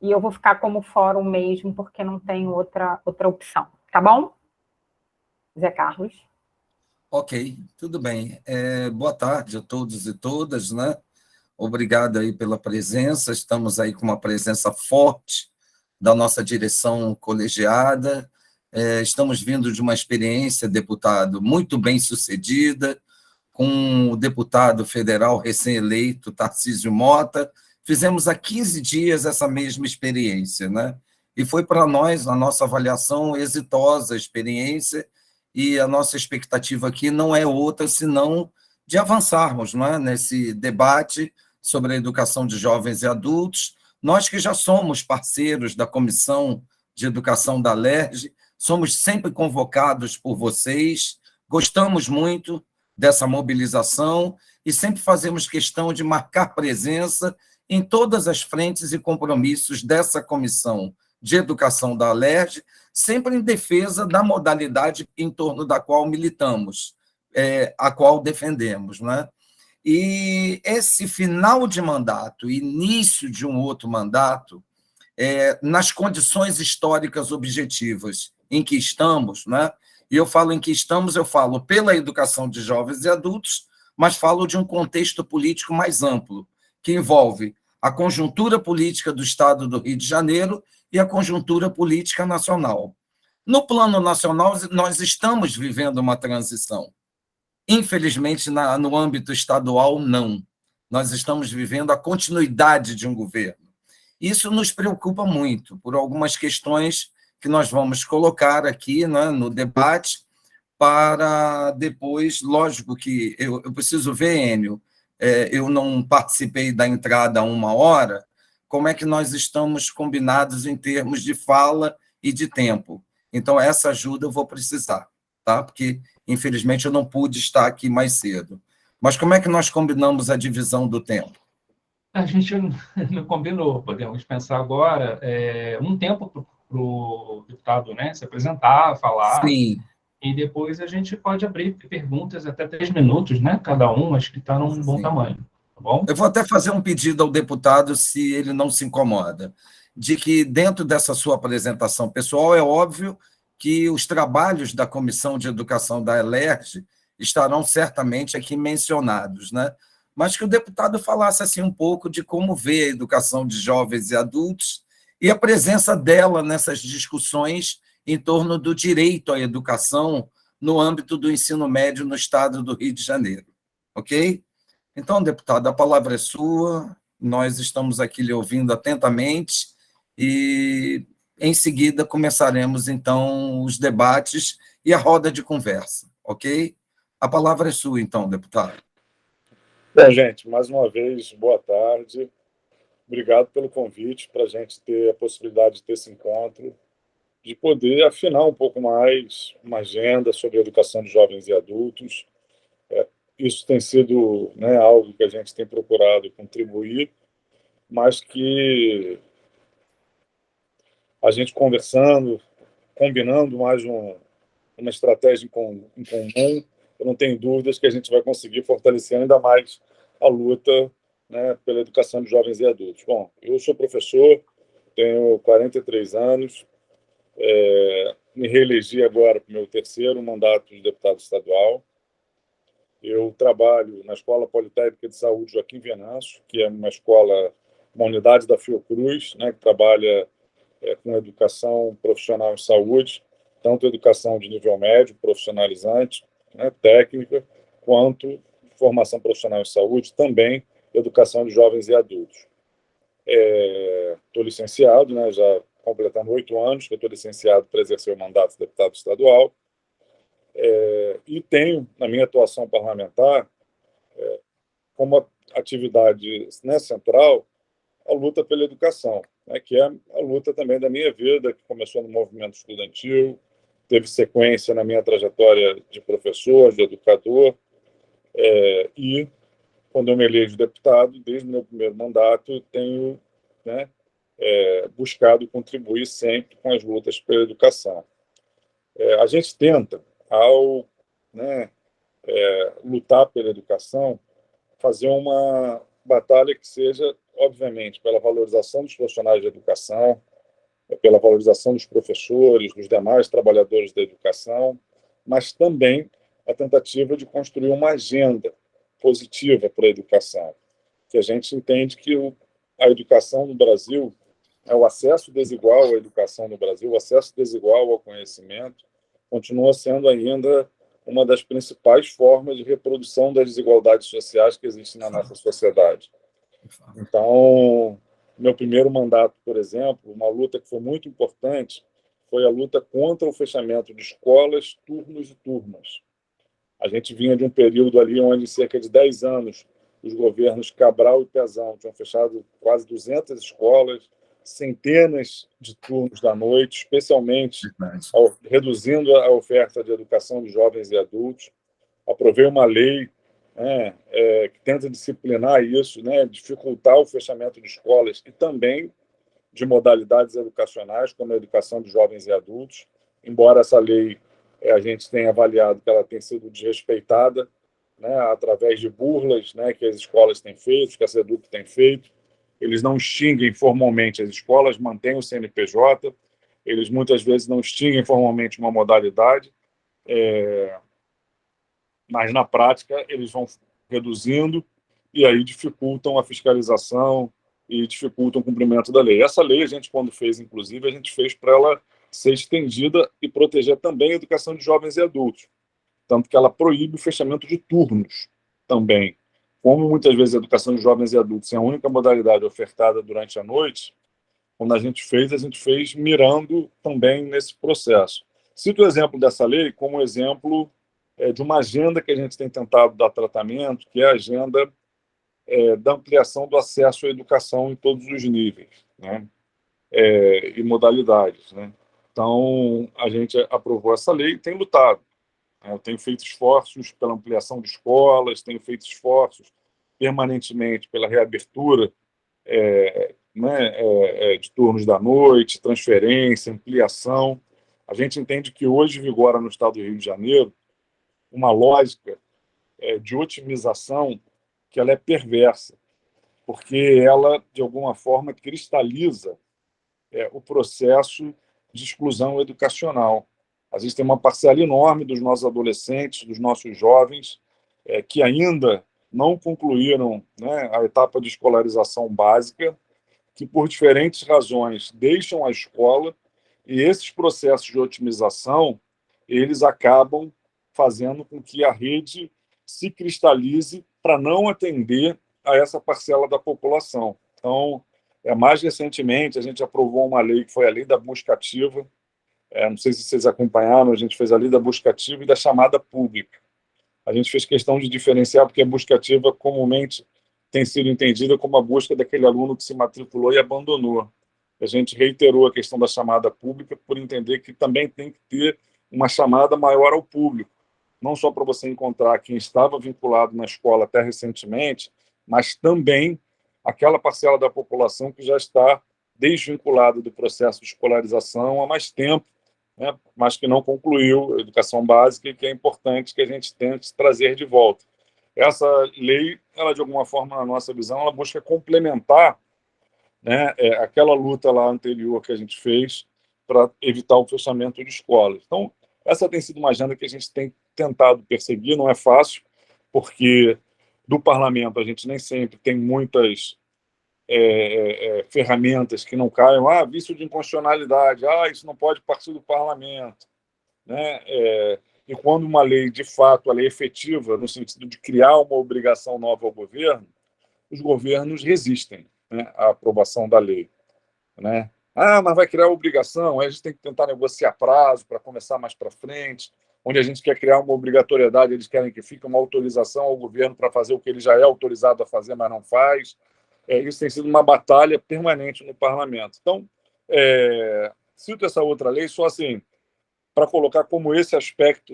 e eu vou ficar como fórum mesmo, porque não tem outra opção. Tá bom, Zé Carlos? Ok, tudo bem. Boa tarde a todos e todas, né? Obrigado aí pela presença. Estamos aí com uma presença forte da nossa direção colegiada. Estamos vindo de uma experiência, deputado, muito bem sucedida, com o deputado federal recém-eleito, Tarcísio Mota. Fizemos há 15 dias essa mesma experiência, né? E foi para nós, a nossa avaliação, exitosa a experiência, e a nossa expectativa aqui não é outra senão de avançarmos, não é, nesse debate sobre a educação de jovens e adultos. Nós que já somos parceiros da Comissão de Educação da LERJ, somos sempre convocados por vocês, gostamos muito dessa mobilização e sempre fazemos questão de marcar presença em todas as frentes e compromissos dessa Comissão de Educação da LERJ, sempre em defesa da modalidade em torno da qual militamos, a qual defendemos, né? E esse final de mandato, início de um outro mandato, nas condições históricas objetivas em que estamos, né? E eu falo em que estamos, eu falo pela educação de jovens e adultos, mas falo de um contexto político mais amplo, que envolve a conjuntura política do Estado do Rio de Janeiro e a conjuntura política nacional. No plano nacional, nós estamos vivendo uma transição. Infelizmente, no âmbito estadual, não. Nós estamos vivendo a continuidade de um governo. Isso nos preocupa muito, por algumas questões que nós vamos colocar aqui, né, no debate, para depois, lógico que eu preciso ver, Enio, eu não participei da entrada há 1 hora, como é que nós estamos combinados em termos de fala e de tempo. Então, essa ajuda eu vou precisar, tá? Porque, infelizmente, eu não pude estar aqui mais cedo. Mas como é que nós combinamos a divisão do tempo? A gente não combinou, podemos pensar agora um tempo para o deputado, né, se apresentar, falar, Sim. e depois a gente pode abrir perguntas até 3 minutos, né, cada um, acho que está num bom tamanho, tá bom? Eu vou até fazer um pedido ao deputado, se ele não se incomoda, de que dentro dessa sua apresentação pessoal, é óbvio que os trabalhos da Comissão de Educação da LERJ estarão certamente aqui mencionados, né? Mas que o deputado falasse assim um pouco de como vê a educação de jovens e adultos e a presença dela nessas discussões em torno do direito à educação no âmbito do ensino médio no estado do Rio de Janeiro. Ok? Então, deputado, a palavra é sua, nós estamos aqui lhe ouvindo atentamente e, em seguida, começaremos, então, os debates e a roda de conversa, ok? A palavra é sua, então, deputado. Bom, gente, mais uma vez, boa tarde. Obrigado pelo convite para a gente ter a possibilidade de ter esse encontro, de poder afinar um pouco mais uma agenda sobre a educação de jovens e adultos. Isso tem sido, né, algo que a gente tem procurado contribuir, mas que a gente conversando, combinando mais uma estratégia em comum, eu não tenho dúvidas que a gente vai conseguir fortalecer ainda mais a luta, né, pela educação de jovens e adultos. Bom, eu sou professor, tenho 43 anos, me reelegi agora para o meu 3º mandato de deputado estadual. Eu trabalho na Escola Politécnica de Saúde Joaquim Venâncio, que é uma escola, uma unidade da Fiocruz, né, que trabalha com educação profissional em saúde, tanto educação de nível médio, profissionalizante, né, técnica, quanto formação profissional em saúde, também educação de jovens e adultos. Estou licenciado, né, já completando 8 anos que eu estou licenciado para exercer o mandato de deputado estadual, e tenho, na minha atuação parlamentar, como atividade, né, central, a luta pela educação, né, que é a luta também da minha vida, que começou no movimento estudantil, teve sequência na minha trajetória de professor, de educador, e quando eu me elejo deputado, desde o meu primeiro mandato, tenho, né, buscado contribuir sempre com as lutas pela educação. A gente tenta, ao, né, lutar pela educação, fazer uma batalha que seja obviamente, pela valorização dos profissionais de educação, pela valorização dos professores, dos demais trabalhadores da educação, mas também a tentativa de construir uma agenda positiva para a educação, que a gente entende que a educação no Brasil, o acesso desigual à educação no Brasil, o acesso desigual ao conhecimento, continua sendo ainda uma das principais formas de reprodução das desigualdades sociais que existem na nossa sociedade. Então, meu primeiro mandato, por exemplo, uma luta que foi muito importante, foi a luta contra o fechamento de escolas, turnos e turmas. A gente vinha de um período ali onde, cerca de 10 anos, os governos Cabral e Pezão tinham fechado quase 200 escolas, centenas de turnos da noite, especialmente reduzindo a oferta de educação de jovens e adultos. Aprovei uma lei que tenta disciplinar isso, dificultar o fechamento de escolas e também de modalidades educacionais, como a educação de jovens e adultos, embora essa lei a gente tenha avaliado que ela tem sido desrespeitada, através de burlas que as escolas têm feito, que a SEDUC tem feito. Eles não extinguem formalmente as escolas, mantêm o CNPJ, eles muitas vezes não extinguem formalmente uma modalidade, mas na prática eles vão reduzindo e aí dificultam a fiscalização e dificultam o cumprimento da lei. Essa lei, a gente, quando fez, inclusive, a gente fez para ela ser estendida e proteger também a educação de jovens e adultos, tanto que ela proíbe o fechamento de turnos também. Como muitas vezes a educação de jovens e adultos é a única modalidade ofertada durante a noite, quando a gente fez mirando também nesse processo. Cito o exemplo dessa lei como exemplo de uma agenda que a gente tem tentado dar tratamento, que é a agenda da ampliação do acesso à educação em todos os níveis, e modalidades. Então, a gente aprovou essa lei e tem lutado. Eu tenho feito esforços pela ampliação de escolas, tenho feito esforços permanentemente pela reabertura de turnos da noite, transferência, ampliação. A gente entende que hoje vigora no estado do Rio de Janeiro uma lógica de otimização que ela é perversa, porque ela, de alguma forma, cristaliza o processo de exclusão educacional. A gente tem uma parcela enorme dos nossos adolescentes, dos nossos jovens, que ainda não concluíram a etapa de escolarização básica, que, por diferentes razões, deixam a escola, e esses processos de otimização, eles acabam fazendo com que a rede se cristalize para não atender a essa parcela da população. Então, mais recentemente, a gente aprovou uma lei que foi a Lei da Busca Ativa. Não sei se vocês acompanharam, a gente fez a Lei da Busca Ativa e da chamada pública. A gente fez questão de diferenciar, porque a busca ativa comumente tem sido entendida como a busca daquele aluno que se matriculou e abandonou. A gente reiterou a questão da chamada pública por entender que também tem que ter uma chamada maior ao público, não só para você encontrar quem estava vinculado na escola até recentemente, mas também aquela parcela da população que já está desvinculada do processo de escolarização há mais tempo, mas que não concluiu a educação básica e que é importante que a gente tente trazer de volta. Essa lei, ela de alguma forma, na nossa visão, ela busca complementar aquela luta lá anterior que a gente fez para evitar o fechamento de escolas. Então, essa tem sido uma agenda que a gente tem tentado perseguir, não é fácil, porque do parlamento a gente nem sempre tem muitas ferramentas que não caiam, vício de inconstitucionalidade, isso não pode partir do parlamento, e quando uma lei, de fato, ela é efetiva, no sentido de criar uma obrigação nova ao governo, os governos resistem à aprovação da lei. Mas vai criar obrigação, aí a gente tem que tentar negociar prazo para começar mais para frente, onde a gente quer criar uma obrigatoriedade, eles querem que fique uma autorização ao governo para fazer o que ele já é autorizado a fazer, mas não faz. Isso tem sido uma batalha permanente no parlamento. Então, cito essa outra lei só assim, para colocar como esse aspecto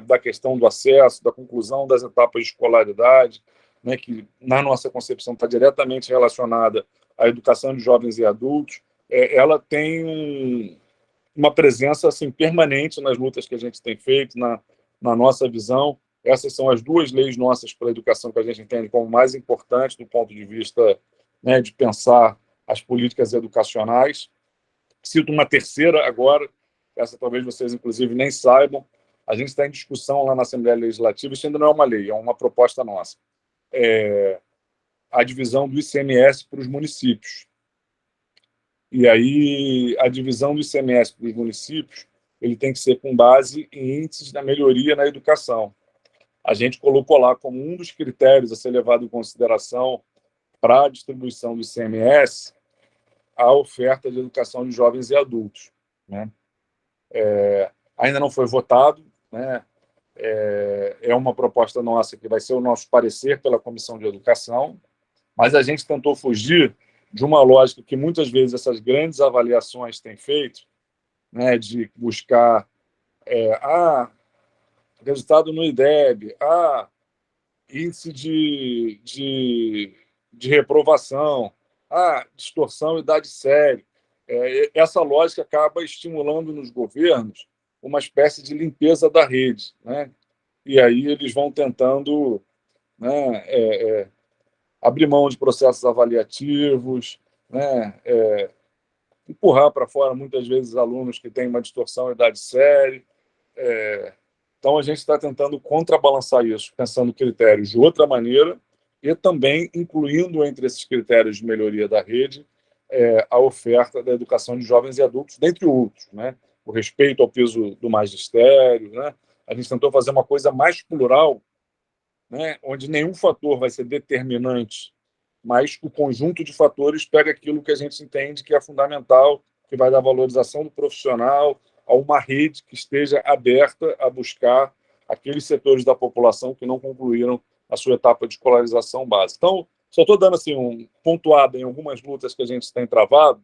da questão do acesso, da conclusão das etapas de escolaridade, que na nossa concepção está diretamente relacionada à educação de jovens e adultos, ela tem uma presença assim, permanente nas lutas que a gente tem feito, na nossa visão. Essas são as duas leis nossas para a educação que a gente entende como mais importantes do ponto de vista né, de pensar as políticas educacionais. Cito uma terceira agora, essa talvez vocês, inclusive, nem saibam. A gente está em discussão lá na Assembleia Legislativa, isso ainda não é uma lei, é uma proposta nossa. A divisão do ICMS para os municípios. E aí, a divisão do ICMS para os municípios, ele tem que ser com base em índices da melhoria na educação. A gente colocou lá como um dos critérios a ser levado em consideração para a distribuição do ICMS a oferta de educação de jovens e adultos, né? Ainda não foi votado, né? É uma proposta nossa que vai ser o nosso parecer pela Comissão de Educação, mas a gente tentou fugir de uma lógica que muitas vezes essas grandes avaliações têm feito, né, de buscar resultado no IDEB, índice de reprovação, distorção e idade séria. Essa lógica acaba estimulando nos governos uma espécie de limpeza da rede, né? E aí eles vão tentando, né, abrir mão de processos avaliativos, né, empurrar para fora, muitas vezes, alunos que têm uma distorção e idade séria. Então, a gente está tentando contrabalançar isso, pensando critérios de outra maneira e também incluindo entre esses critérios de melhoria da rede a oferta da educação de jovens e adultos, dentre outros, né? O respeito ao piso do magistério, né? A gente tentou fazer uma coisa mais plural, né? Onde nenhum fator vai ser determinante, mas o conjunto de fatores pega aquilo que a gente entende que é fundamental, que vai dar valorização do profissional, a uma rede que esteja aberta a buscar aqueles setores da população que não concluíram a sua etapa de escolarização básica. Então, só estou dando assim, pontuado em algumas lutas que a gente tem travado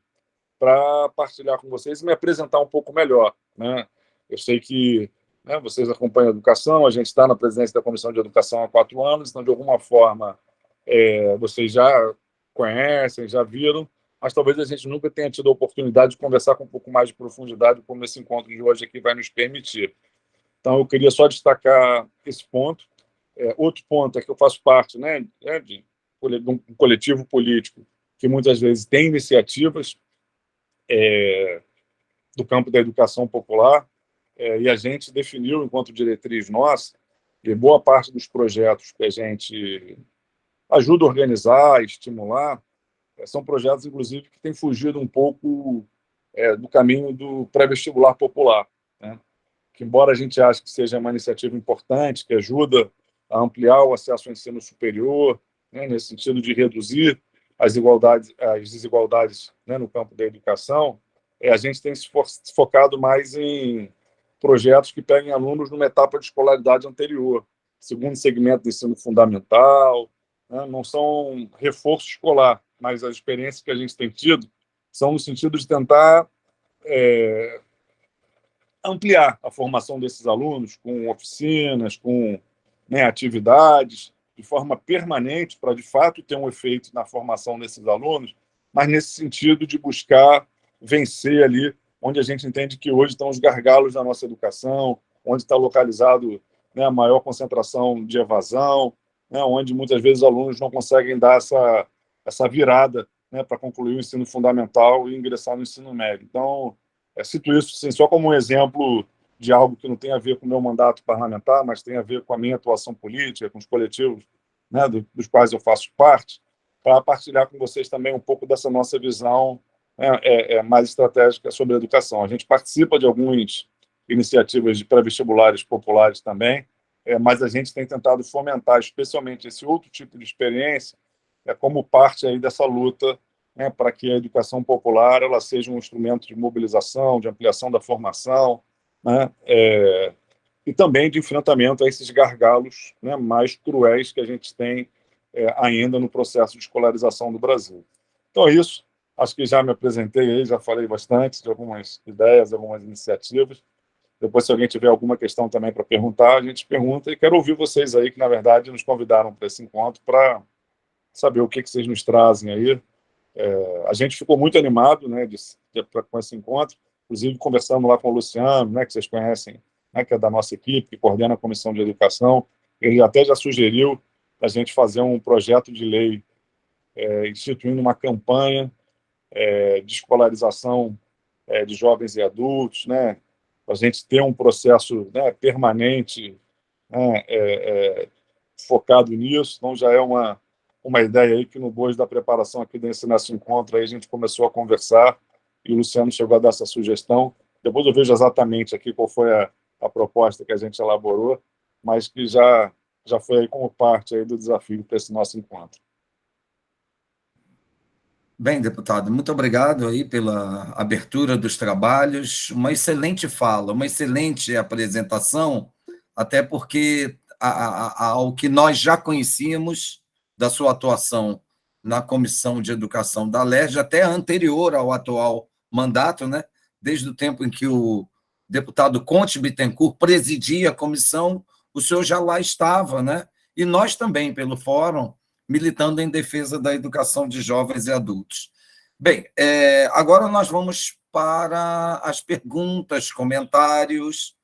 para partilhar com vocês e me apresentar um pouco melhor, né? Eu sei que, né, vocês acompanham a educação, a gente está na presidência da Comissão de Educação há 4 anos, então, de alguma forma, vocês já conhecem, já viram, mas talvez a gente nunca tenha tido a oportunidade de conversar com um pouco mais de profundidade, como esse encontro de hoje aqui vai nos permitir. Então, eu queria só destacar esse ponto. Outro ponto é que eu faço parte, né, de um coletivo político que muitas vezes tem iniciativas do campo da educação popular, e a gente definiu, enquanto diretriz nossa, e boa parte dos projetos que a gente ajuda a organizar, estimular, são projetos, inclusive, que têm fugido um pouco do caminho do pré-vestibular popular, né? Que, embora a gente ache que seja uma iniciativa importante, que ajuda a ampliar o acesso ao ensino superior, né, nesse sentido de reduzir as desigualdades, né, no campo da educação, a gente tem se focado mais em projetos que peguem alunos numa etapa de escolaridade anterior, segundo segmento do ensino fundamental, né, não são reforço escolar, mas as experiências que a gente tem tido são no sentido de tentar ampliar a formação desses alunos com oficinas, com, né, atividades, de forma permanente, para, de fato, ter um efeito na formação desses alunos, mas nesse sentido de buscar vencer ali onde a gente entende que hoje estão os gargalos da nossa educação, onde está localizado, né, a maior concentração de evasão, né, onde muitas vezes os alunos não conseguem dar essa virada, né, para concluir o ensino fundamental e ingressar no ensino médio. Então, cito isso assim, só como um exemplo de algo que não tem a ver com o meu mandato parlamentar, mas tem a ver com a minha atuação política, com os coletivos, né, dos quais eu faço parte, para partilhar com vocês também um pouco dessa nossa visão, né, mais estratégica sobre a educação. A gente participa de algumas iniciativas de pré-vestibulares populares também, mas a gente tem tentado fomentar especialmente esse outro tipo de experiência como parte aí dessa luta, né, para que a educação popular ela seja um instrumento de mobilização, de ampliação da formação, né, e também de enfrentamento a esses gargalos, né, mais cruéis que a gente tem ainda no processo de escolarização do Brasil. Então é isso. Acho que já me apresentei aí, já falei bastante de algumas ideias, algumas iniciativas. Depois, se alguém tiver alguma questão também para perguntar, a gente pergunta. E quero ouvir vocês aí, que, na verdade, nos convidaram para esse encontro para saber o que vocês nos trazem aí. A gente ficou muito animado, né, com esse encontro, inclusive conversando lá com o Luciano, né, que vocês conhecem, né, que é da nossa equipe, que coordena a Comissão de Educação. Ele até já sugeriu a gente fazer um projeto de lei instituindo uma campanha de escolarização de jovens e adultos, né? Para a gente ter um processo, né, permanente, né, focado nisso. Então, já é uma ideia aí que no bojo da preparação aqui nesse encontro aí a gente começou a conversar e o Luciano chegou a dar essa sugestão. Depois eu vejo exatamente aqui qual foi a proposta que a gente elaborou, mas que já foi aí como parte aí do desafio para esse nosso encontro. Bem, deputado, muito obrigado aí pela abertura dos trabalhos, uma excelente fala, uma excelente apresentação, até porque ao que nós já conhecíamos da sua atuação na Comissão de Educação da LERJ, até anterior ao atual mandato, né? Desde o tempo em que o deputado Conte Bittencourt presidia a comissão, o senhor já lá estava, né? E nós também, pelo Fórum, militando em defesa da educação de jovens e adultos. Bem, agora nós vamos para as perguntas, comentários,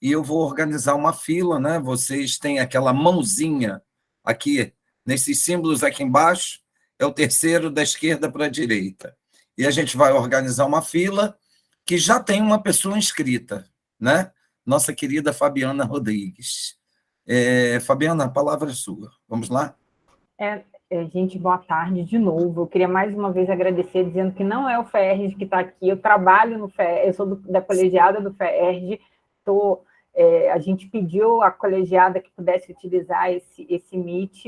e eu vou organizar uma fila, né? Vocês têm aquela mãozinha aqui, nesses símbolos aqui embaixo, é o terceiro da esquerda para a direita. E a gente vai organizar uma fila que já tem uma pessoa inscrita, né? Nossa querida Fabiana Rodrigues. Fabiana, a palavra é sua. Vamos lá? Gente, boa tarde de novo. Eu queria mais uma vez agradecer, dizendo que não é o FERJ que está aqui, eu trabalho no FERJ, eu sou da colegiada do FERJ, a gente pediu à colegiada que pudesse utilizar esse Meet,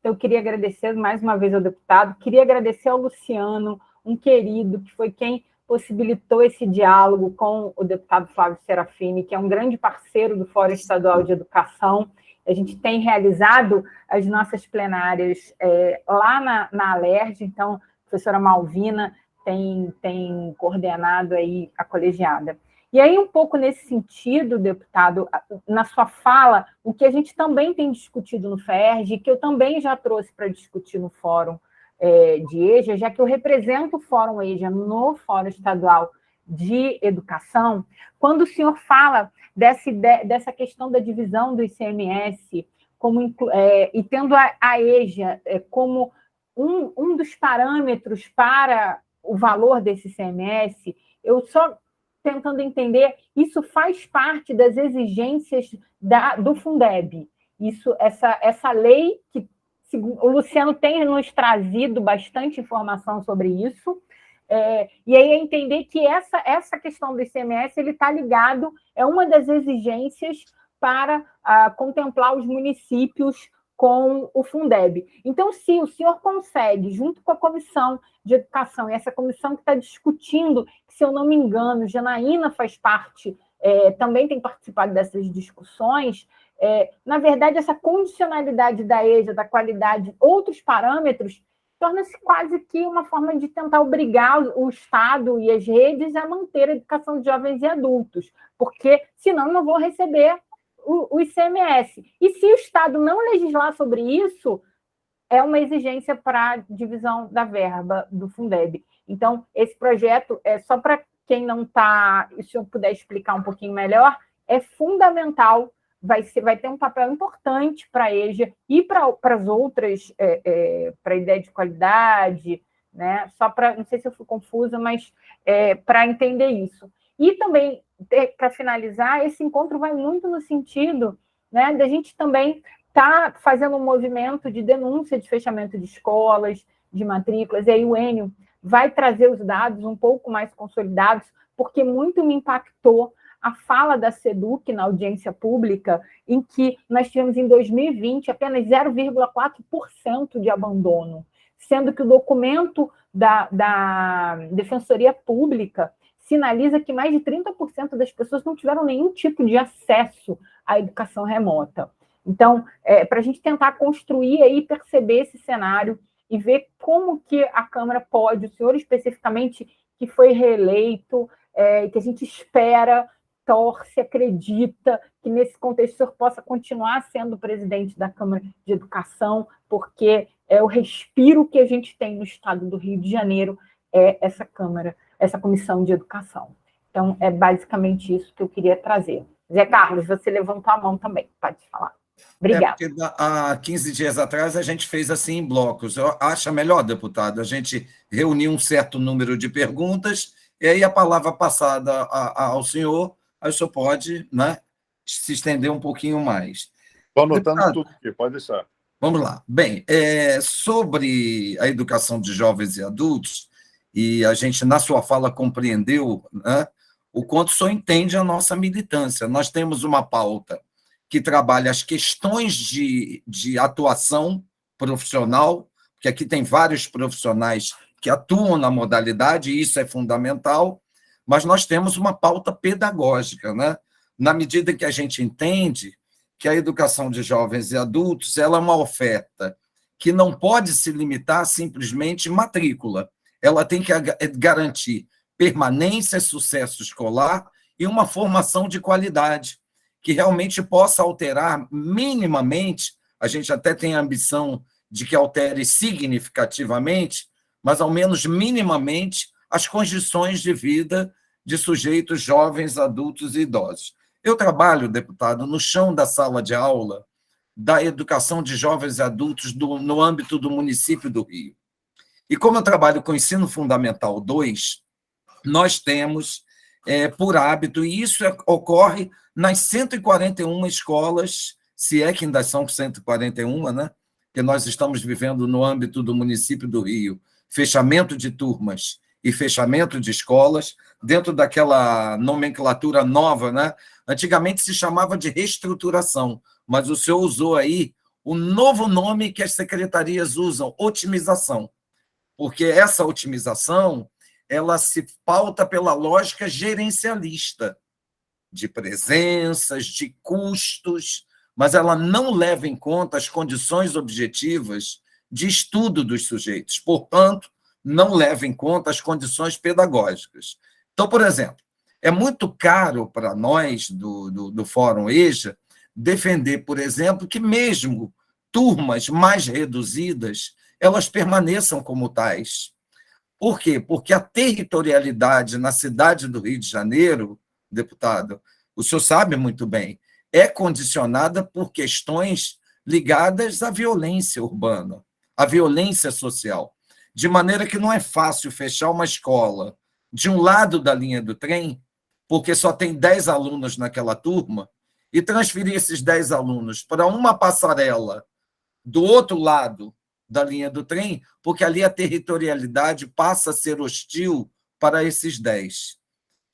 então eu queria agradecer mais uma vez ao deputado, queria agradecer ao Luciano, um querido, que foi quem possibilitou esse diálogo com o deputado Flávio Serafini, que é um grande parceiro do Fórum Estadual de Educação. A gente tem realizado as nossas plenárias lá na Alerj, então a professora Malvina tem coordenado aí a colegiada. E aí, um pouco nesse sentido, deputado, na sua fala, o que a gente também tem discutido no FERJ, que eu também já trouxe para discutir no Fórum de EJA, já que eu represento o Fórum EJA no Fórum Estadual de Educação, quando o senhor fala dessa questão da divisão do ICMS, e tendo a EJA como um dos parâmetros para o valor desse ICMS, eu só tentando entender, isso faz parte das exigências do Fundeb. Essa lei, que o Luciano tem nos trazido bastante informação sobre isso, e aí é entender que essa questão do ICMS está ligado, é uma das exigências para contemplar os municípios com o Fundeb. Então, se o senhor consegue, junto com a Comissão de Educação, e essa comissão que está discutindo, que, se eu não me engano, Janaína faz parte, também tem participado dessas discussões, na verdade, essa condicionalidade da EJA, da qualidade, outros parâmetros, torna-se quase que uma forma de tentar obrigar o Estado e as redes a manter a educação de jovens e adultos, porque, senão, não vão receber o ICMS. E se o Estado não legislar sobre isso, é uma exigência para a divisão da verba do Fundeb. Então, esse projeto, só para quem não está, se o senhor puder explicar um pouquinho melhor, é fundamental, vai ter um papel importante para a EJA e para as outras, para a ideia de qualidade, né? Só para, não sei se eu fui confusa, mas para entender isso. E também, para finalizar, esse encontro vai muito no sentido, né, da gente também estar fazendo um movimento de denúncia de fechamento de escolas, de matrículas, e aí o Enio vai trazer os dados um pouco mais consolidados, porque muito me impactou a fala da SEDUC na audiência pública, em que nós tivemos em 2020 apenas 0,4% de abandono, sendo que o documento da Defensoria Pública sinaliza que mais de 30% das pessoas não tiveram nenhum tipo de acesso à educação remota. Então, para a gente tentar construir aí, perceber esse cenário e ver como que a Câmara pode, o senhor especificamente, que foi reeleito, que a gente espera, torce, acredita que nesse contexto o senhor possa continuar sendo presidente da Câmara de Educação, porque é o respiro que a gente tem no estado do Rio de Janeiro, essa Câmara, essa Comissão de Educação. Então, é basicamente isso que eu queria trazer. Zé Carlos, você levantou a mão também, pode falar. Obrigada. Porque há 15 dias atrás a gente fez assim em blocos. Eu acho melhor, deputado, a gente reunir um certo número de perguntas e aí a palavra passada ao senhor, aí o senhor pode, né, se estender um pouquinho mais. Estou anotando Deputado, tudo aqui, pode deixar. vamos lá. Bem, sobre a educação de jovens e adultos, e a gente, na sua fala, compreendeu, né, o quanto o senhor entende a nossa militância. Nós temos uma pauta que trabalha as questões de atuação profissional, porque aqui tem vários profissionais que atuam na modalidade, e isso é fundamental, mas nós temos uma pauta pedagógica, né? Na medida que a gente entende que a educação de jovens e adultos ela é uma oferta que não pode se limitar a simplesmente matrícula. Ela tem que garantir permanência, sucesso escolar e uma formação de qualidade que realmente possa alterar minimamente, a gente até tem a ambição de que altere significativamente, mas ao menos minimamente, as condições de vida de sujeitos jovens, adultos e idosos. Eu trabalho, deputado, no chão da sala de aula da educação de jovens e adultos no âmbito do município do Rio. E como eu trabalho com ensino fundamental 2, nós temos, por hábito, e isso ocorre nas 141 escolas, se é que ainda são 141, né? Que nós estamos vivendo no âmbito do município do Rio, fechamento de turmas e fechamento de escolas, dentro daquela nomenclatura nova, né? Antigamente se chamava de reestruturação, mas o senhor usou aí o novo nome que as secretarias usam, otimização, porque essa otimização ela se pauta pela lógica gerencialista, de presenças, de custos, mas ela não leva em conta as condições objetivas de estudo dos sujeitos, portanto, não leva em conta as condições pedagógicas. Então, por exemplo, é muito caro para nós, do Fórum EJA, defender, por exemplo, que mesmo turmas mais reduzidas, elas permaneçam como tais. Por quê? Porque a territorialidade na cidade do Rio de Janeiro, deputado, o senhor sabe muito bem, é condicionada por questões ligadas à violência urbana, à violência social, de maneira que não é fácil fechar uma escola de um lado da linha do trem, porque só tem 10 alunos naquela turma, e transferir esses 10 alunos para uma passarela do outro lado da linha do trem, porque ali a territorialidade passa a ser hostil para esses 10.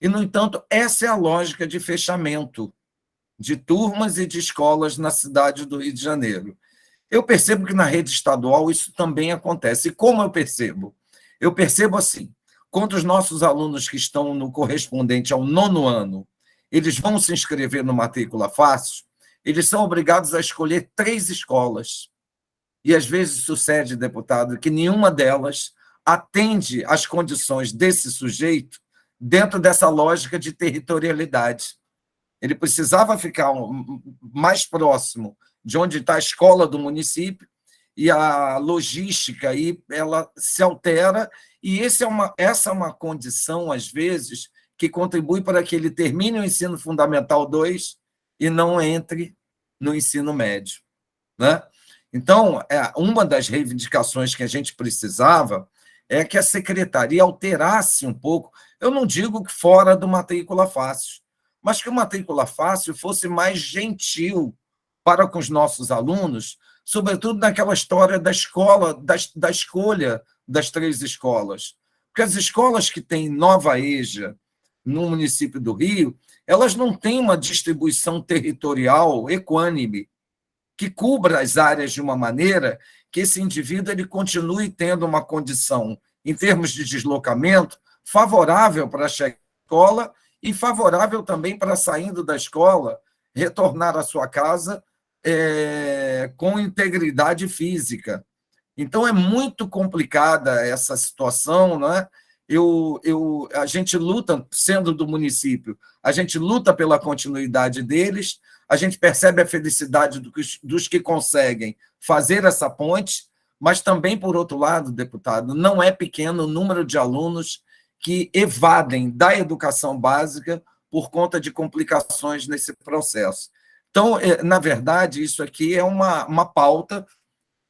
E, no entanto, essa é a lógica de fechamento de turmas e de escolas na cidade do Rio de Janeiro. Eu percebo que na rede estadual isso também acontece. E como eu percebo? Eu percebo assim, quando os nossos alunos que estão no correspondente ao 9º ano, eles vão se inscrever no Matrícula Fácil, eles são obrigados a escolher 3 escolas. E, às vezes, sucede, deputado, que nenhuma delas atende às condições desse sujeito dentro dessa lógica de territorialidade. Ele precisava ficar mais próximo de onde está a escola do município e a logística aí, ela se altera, e essa é uma condição, às vezes, que contribui para que ele termine o ensino fundamental 2 e não entre no ensino médio, né? Então, uma das reivindicações que a gente precisava é que a secretaria alterasse um pouco, eu não digo que fora do Matrícula Fácil, mas que o Matrícula Fácil fosse mais gentil para com os nossos alunos, sobretudo naquela história da escola, da escolha das 3 escolas. Porque as escolas que têm Nova EJA no município do Rio, elas não têm uma distribuição territorial equânime, que cubra as áreas de uma maneira que esse indivíduo ele continue tendo uma condição, em termos de deslocamento, favorável para chegar à escola e favorável também para, saindo da escola, retornar à sua casa com integridade física. Então, é muito complicada essa situação, né? A gente luta, sendo do município, a gente luta pela continuidade deles, a gente percebe a felicidade dos que conseguem fazer essa ponte, mas também, por outro lado, deputado, não é pequeno o número de alunos que evadem da educação básica por conta de complicações nesse processo. Então, na verdade, isso aqui é uma pauta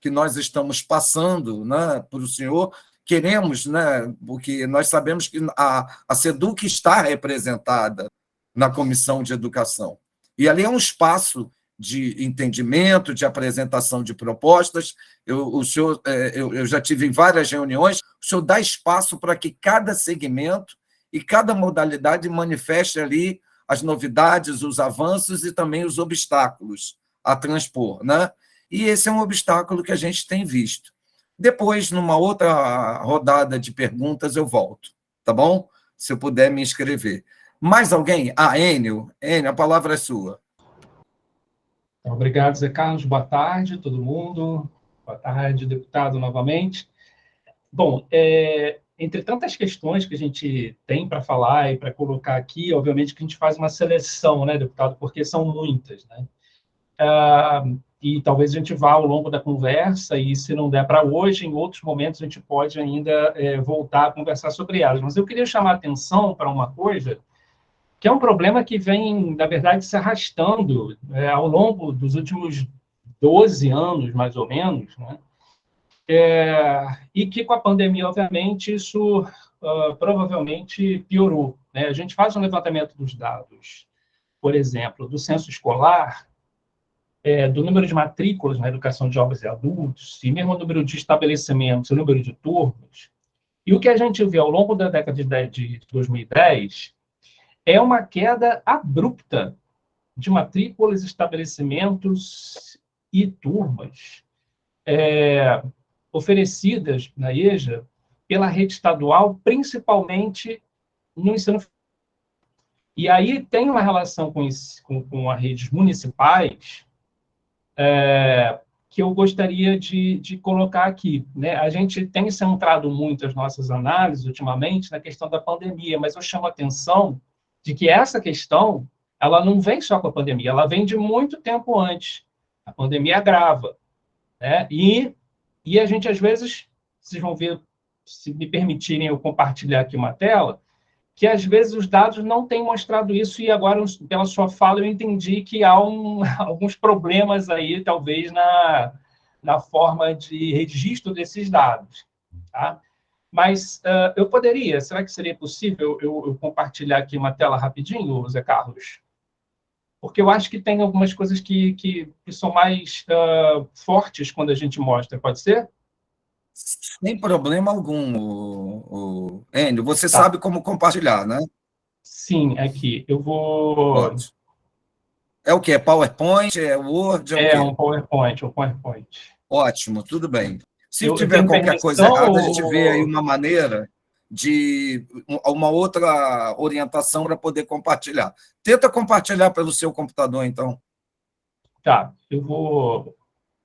que nós estamos passando, né, para o senhor. Queremos, né, porque nós sabemos que a SEDUC está representada na Comissão de Educação. E ali é um espaço de entendimento, de apresentação de propostas. Eu já tive em várias reuniões, o senhor dá espaço para que cada segmento e cada modalidade manifeste ali as novidades, os avanços e também os obstáculos a transpor, né? E esse é um obstáculo que a gente tem visto. Depois, numa outra rodada de perguntas, eu volto, tá bom? Se eu puder me inscrever. Mais alguém? Enio, a palavra é sua. Obrigado, Zé Carlos. Boa tarde, todo mundo. Boa tarde, deputado, novamente. Bom, entre tantas questões que a gente tem para falar e para colocar aqui, obviamente que a gente faz uma seleção, né, deputado, porque são muitas, né? E talvez a gente vá ao longo da conversa, e se não der para hoje, em outros momentos a gente pode ainda voltar a conversar sobre elas. Mas eu queria chamar a atenção para uma coisa, que é um problema que vem, na verdade, se arrastando ao longo dos últimos 12 anos, mais ou menos, né? E que com a pandemia, obviamente, isso provavelmente piorou, né? A gente faz um levantamento dos dados, por exemplo, do censo escolar, do número de matrículas na educação de jovens e adultos, e mesmo o número de estabelecimentos, o número de turmas, e o que a gente vê ao longo da década de 2010 é uma queda abrupta de matrículas, estabelecimentos e turmas oferecidas na EJA pela rede estadual, principalmente no ensino. E aí tem uma relação com as redes municipais que eu gostaria de colocar aqui, né? A gente tem centrado muito as nossas análises ultimamente na questão da pandemia, mas eu chamo a atenção de que essa questão ela não vem só com a pandemia, ela vem de muito tempo antes. A pandemia agrava, né? E a gente, às vezes, vocês vão ver, se me permitirem eu compartilhar aqui uma tela, que às vezes os dados não têm mostrado isso, e agora, pela sua fala, eu entendi que há alguns problemas aí, talvez, na forma de registro desses dados. Tá? Mas eu poderia, será que seria possível eu compartilhar aqui uma tela rapidinho, Zé Carlos? Porque eu acho que tem algumas coisas que são mais fortes quando a gente mostra, pode ser? Sem problema algum, Enio. Você Tá. sabe como compartilhar, né? Sim, aqui. Eu vou... Pode. É o quê? É PowerPoint? É Word? É o quê? um PowerPoint, um PowerPoint. Ótimo, tudo bem. Se Eu tiver tenho qualquer coisa permissão errada, a gente vê aí ou... uma maneira de uma outra orientação para poder compartilhar. Tenta compartilhar pelo seu computador, então. Tá, eu vou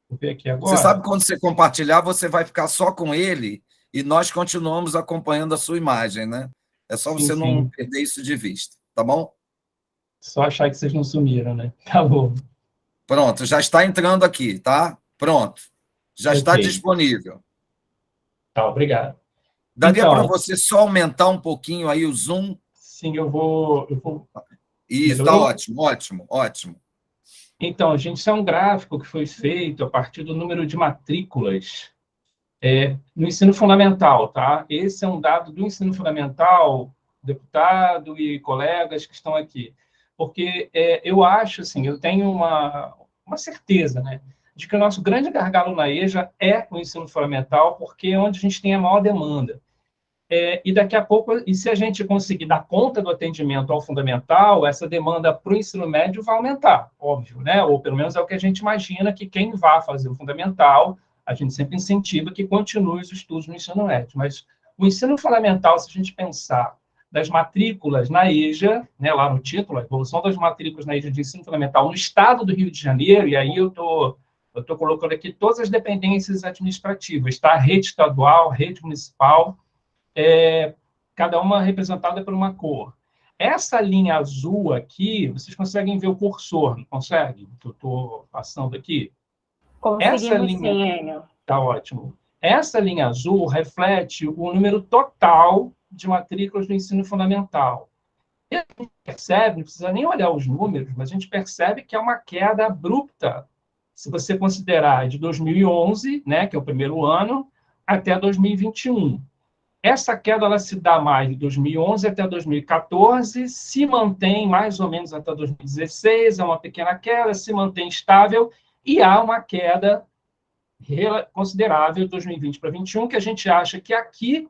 ver aqui agora. Você sabe que quando você compartilhar, você vai ficar só com ele e nós continuamos acompanhando a sua imagem, né? É só você não perder isso de vista, tá bom? Só achar que vocês não sumiram, né? Tá bom. Pronto, já está entrando aqui, tá? Pronto. Já está disponível. Tá, obrigado. Daria então, para você só aumentar um pouquinho aí o zoom? Sim, eu vou... Isso, está ótimo, ótimo, ótimo. Então, gente, isso é um gráfico que foi feito a partir do número de matrículas no ensino fundamental, tá? Esse é um dado do ensino fundamental, deputado e colegas que estão aqui. Porque eu acho, assim, eu tenho uma certeza, né, de que o nosso grande gargalo na EJA é o ensino fundamental, porque é onde a gente tem a maior demanda. E daqui a pouco, e se a gente conseguir dar conta do atendimento ao fundamental, essa demanda para o ensino médio vai aumentar, óbvio, né? Ou pelo menos é o que a gente imagina, que quem vá fazer o fundamental, a gente sempre incentiva que continue os estudos no ensino médio. Mas o ensino fundamental, se a gente pensar das matrículas na EJA, né, lá no título, a evolução das matrículas na EJA de ensino fundamental no estado do Rio de Janeiro, e aí eu estou colocando aqui todas as dependências administrativas, tá? Rede estadual, rede municipal, cada uma representada por uma cor. Essa linha azul aqui, vocês conseguem ver o cursor, não conseguem? Eu estou passando aqui. Essa linha está ótimo. Essa linha azul reflete o número total de matrículas do ensino fundamental. E a gente percebe, não precisa nem olhar os números, mas a gente percebe que é uma queda abrupta, se você considerar de 2011, né, que é o primeiro ano, até 2021. Essa queda ela se dá mais de 2011 até 2014, se mantém mais ou menos até 2016, é uma pequena queda, se mantém estável, e há uma queda considerável de 2020 para 2021, que a gente acha que aqui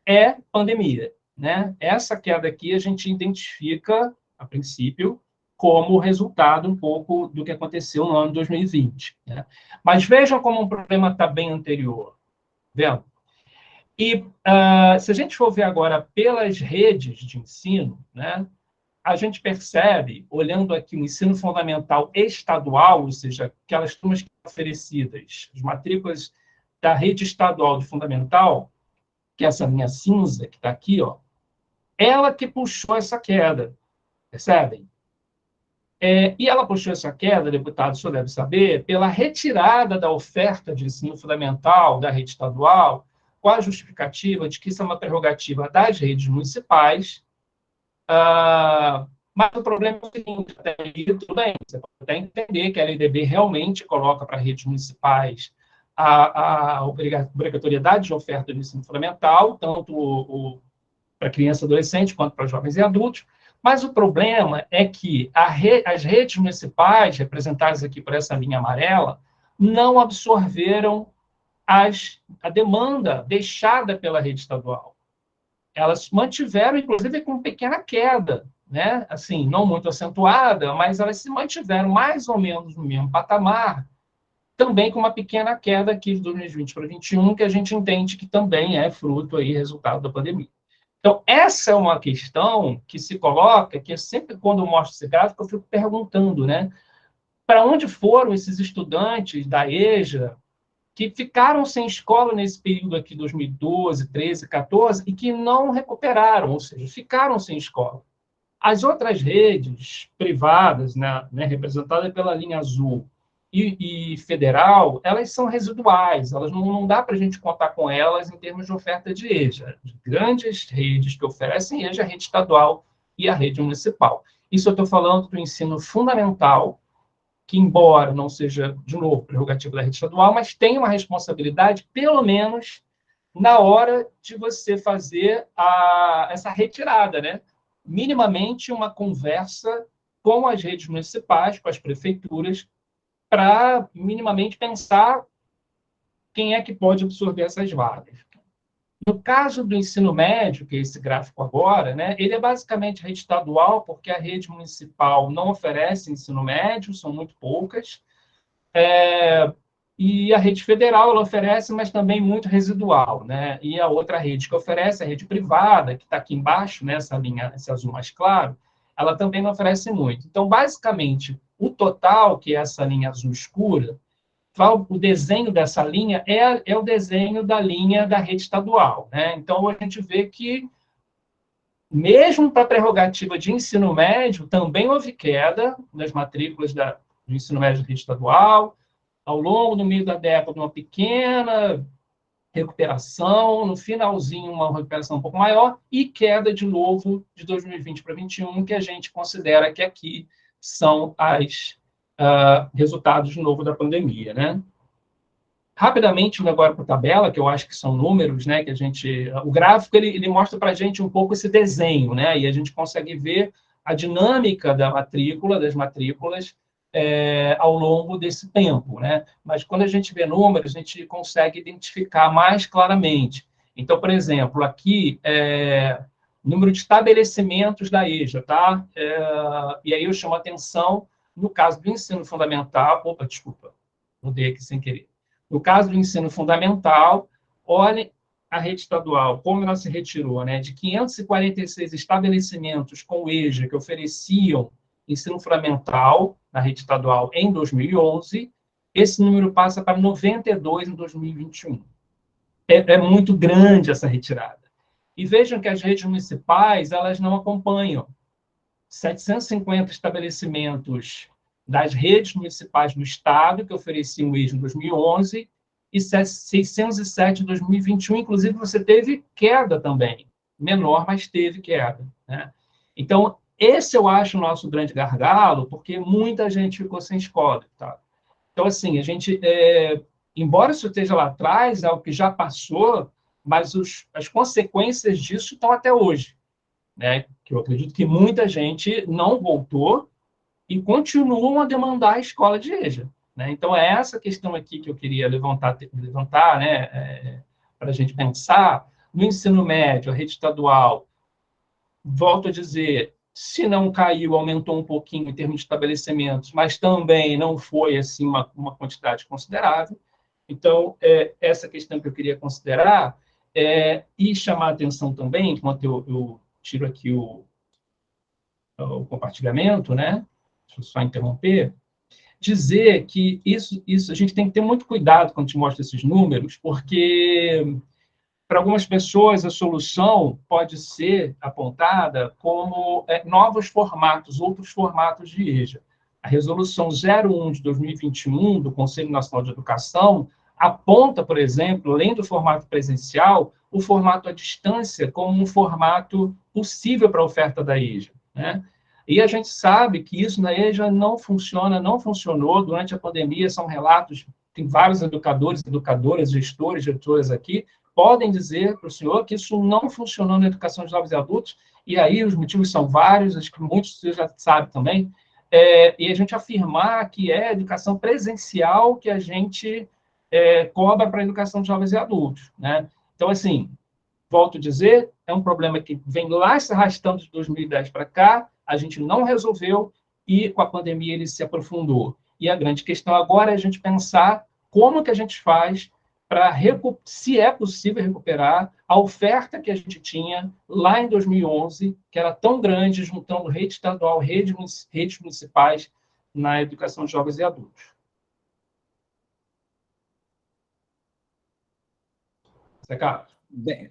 é pandemia, né? Essa queda aqui a gente identifica, a princípio, como resultado um pouco do que aconteceu no ano 2020. Né? Mas vejam como um problema está bem anterior. Vendo? E se a gente for ver agora pelas redes de ensino, né, a gente percebe, olhando aqui o ensino fundamental estadual, ou seja, aquelas turmas que são oferecidas, as matrículas da rede estadual de fundamental, que é essa linha cinza que está aqui, ó, ela que puxou essa queda, percebem? E ela puxou essa queda, deputado, o senhor deve saber, pela retirada da oferta de ensino fundamental da rede estadual, com a justificativa de que isso é uma prerrogativa das redes municipais. Mas o problema é o seguinte, até aí, tudo bem, você pode até entender que a LDB realmente coloca para redes municipais a obrigatoriedade de oferta de ensino fundamental, tanto para criança e adolescente quanto para jovens e adultos, mas o problema é que as redes municipais, representadas aqui por essa linha amarela, não absorveram a demanda deixada pela rede estadual. Elas mantiveram, inclusive, com pequena queda, né? Assim, não muito acentuada, mas elas se mantiveram mais ou menos no mesmo patamar, também com uma pequena queda aqui de 2020 para 2021, que a gente entende que também é fruto aí, resultado da pandemia. Então, essa é uma questão que se coloca, que sempre quando eu mostro esse gráfico, eu fico perguntando, né? Para onde foram esses estudantes da EJA que ficaram sem escola nesse período aqui, 2012, 13, 14, e que não recuperaram, ou seja, ficaram sem escola. As outras redes privadas, né, representadas pela linha azul e federal, elas são residuais, elas não dá para a gente contar com elas em termos de oferta de EJA. As grandes redes que oferecem EJA, a rede estadual e a rede municipal. Isso eu estou falando do ensino fundamental, que, embora não seja, de novo, prerrogativa da rede estadual, mas tem uma responsabilidade, pelo menos, na hora de você fazer essa retirada, né? Minimamente uma conversa com as redes municipais, com as prefeituras, para minimamente pensar quem é que pode absorver essas vagas. No caso do ensino médio, que é esse gráfico agora, né, ele é basicamente rede estadual, porque a rede municipal não oferece ensino médio, são muito poucas, e a rede federal ela oferece, mas também muito residual, né? E a outra rede que oferece, a rede privada, que está aqui embaixo, nessa linha, esse azul mais claro, ela também não oferece muito. Então, basicamente, o total, que é essa linha azul escura, o desenho dessa linha é o desenho da linha da rede estadual, né? Então, a gente vê que, mesmo para a prerrogativa de ensino médio, também houve queda das matrículas do ensino médio da rede estadual, ao longo do meio da década, uma pequena recuperação, no finalzinho, uma recuperação um pouco maior, e queda de novo de 2020 para 2021, que a gente considera que aqui são resultados de novo da pandemia, né? Rapidamente, indo agora para a tabela, que eu acho que são números, né, que a gente... O gráfico, ele mostra para a gente um pouco esse desenho, né, e a gente consegue ver a dinâmica das matrículas, ao longo desse tempo, né? Mas quando a gente vê números, a gente consegue identificar mais claramente. Então, por exemplo, aqui, número de estabelecimentos da EJA, tá? E aí eu chamo a atenção, no caso do ensino fundamental... Opa, desculpa, mudei aqui sem querer. No caso do ensino fundamental, olhem a rede estadual, como ela se retirou, né? De 546 estabelecimentos com EJA que ofereciam ensino fundamental na rede estadual em 2011, esse número passa para 92 em 2021. É muito grande essa retirada. E vejam que as redes municipais, elas não acompanham. 750 estabelecimentos das redes municipais do Estado, que ofereciam o EJA em 2011, e 607 em 2021. Inclusive, você teve queda também. Menor, mas teve queda, né? Então, esse eu acho o nosso grande gargalo, porque muita gente ficou sem escola. Tá? Então, assim, a gente, embora isso esteja lá atrás, é algo que já passou, mas as consequências disso estão até hoje. Né? Que eu acredito que muita gente não voltou e continuam a demandar a escola de EJA. Né? Então, é essa questão aqui que eu queria levantar né, para a gente pensar. No ensino médio, a rede estadual, volto a dizer, se não caiu, aumentou um pouquinho em termos de estabelecimentos, mas também não foi assim uma quantidade considerável. Então, essa questão que eu queria considerar e chamar a atenção também, enquanto eu tiro aqui o compartilhamento, né? Deixa eu só interromper. Dizer que isso a gente tem que ter muito cuidado quando te mostra esses números, porque para algumas pessoas a solução pode ser apontada como novos formatos, outros formatos de EJA. A resolução 01 de 2021 do Conselho Nacional de Educação aponta, por exemplo, além do formato presencial, o formato à distância como um formato possível para a oferta da EJA, né? E a gente sabe que isso na EJA não funciona, não funcionou durante a pandemia, são relatos, tem vários educadores, educadoras, gestores, diretoras aqui, podem dizer para o senhor que isso não funcionou na educação de jovens e adultos, e aí os motivos são vários, acho que muitos você já sabe também, e a gente afirmar que é a educação presencial que a gente cobra para a educação de jovens e adultos, né? Então, assim, volto a dizer, é um problema que vem lá se arrastando de 2010 para cá, a gente não resolveu e com a pandemia ele se aprofundou. E a grande questão agora é a gente pensar como que a gente faz para, se é possível recuperar a oferta que a gente tinha lá em 2011, que era tão grande, juntando rede estadual, redes municipais na educação de jovens e adultos. Zé Carlos.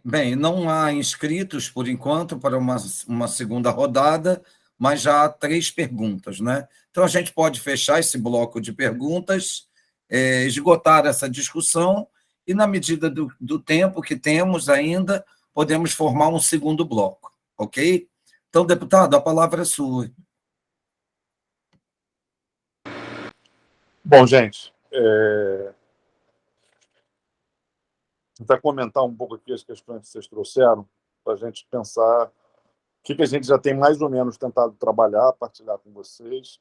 Bem, não há inscritos, por enquanto, para uma segunda rodada, mas já há 3 perguntas, né? Então, a gente pode fechar esse bloco de perguntas, esgotar essa discussão, e, na medida do tempo que temos ainda, podemos formar um segundo bloco, ok? Então, deputado, a palavra é sua. Bom, gente, tentar comentar um pouco aqui as questões que vocês trouxeram, para a gente pensar o que a gente já tem mais ou menos tentado trabalhar, partilhar com vocês,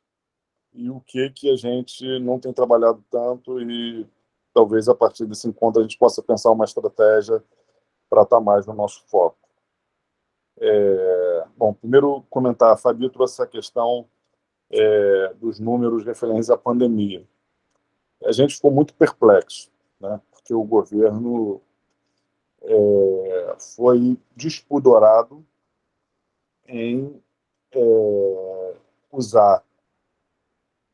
e o que a gente não tem trabalhado tanto, e talvez a partir desse encontro a gente possa pensar uma estratégia para estar mais no nosso foco. Bom, primeiro comentar, a Fabi trouxe essa questão dos números referentes à pandemia. A gente ficou muito perplexo, né? Porque o governo foi despudorado em usar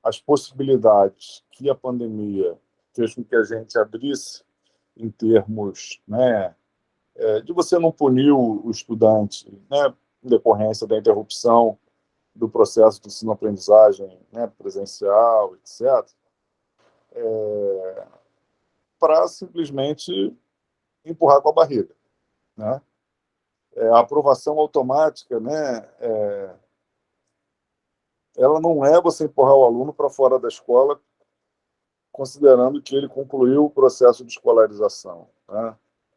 as possibilidades que a pandemia fez com que a gente abrisse em termos, né, de você não punir o estudante, né, em decorrência da interrupção do processo de ensino-aprendizagem, né, presencial, etc., para simplesmente empurrar com a barriga, né? A aprovação automática, né, ela não é você empurrar o aluno para fora da escola, considerando que ele concluiu o processo de escolarização, né?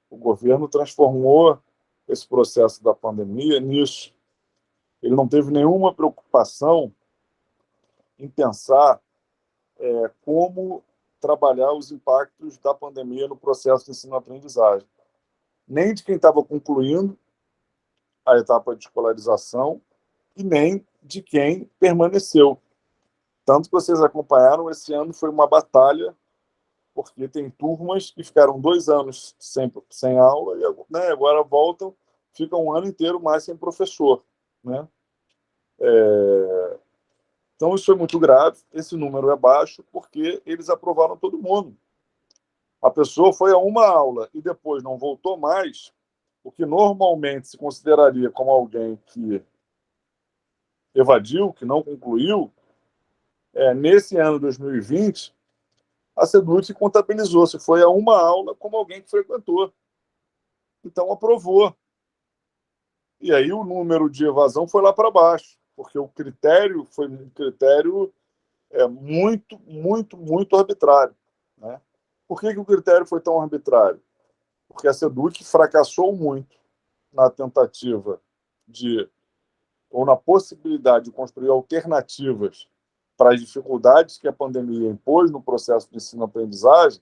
O governo transformou esse processo da pandemia nisso. Ele não teve nenhuma preocupação em pensar como trabalhar os impactos da pandemia no processo de ensino-aprendizagem. Nem de quem estava concluindo a etapa de escolarização e nem de quem permaneceu. Tanto que vocês acompanharam, esse ano foi uma batalha, porque tem turmas que ficaram 2 anos sem aula e, né, agora voltam, ficam um ano inteiro mais sem professor, né? Então, isso foi muito grave. Esse número é baixo porque eles aprovaram todo mundo. A pessoa foi a uma aula e depois não voltou mais, o que normalmente se consideraria como alguém que evadiu, que não concluiu. Nesse ano 2020, a SEDUC contabilizou se foi a uma aula como alguém que frequentou. Então, aprovou. E aí o número de evasão foi lá para baixo, porque o critério foi um critério muito arbitrário, né? Por que o critério foi tão arbitrário? Porque a SEDUC fracassou muito na tentativa ou na possibilidade de construir alternativas para as dificuldades que a pandemia impôs no processo de ensino-aprendizagem,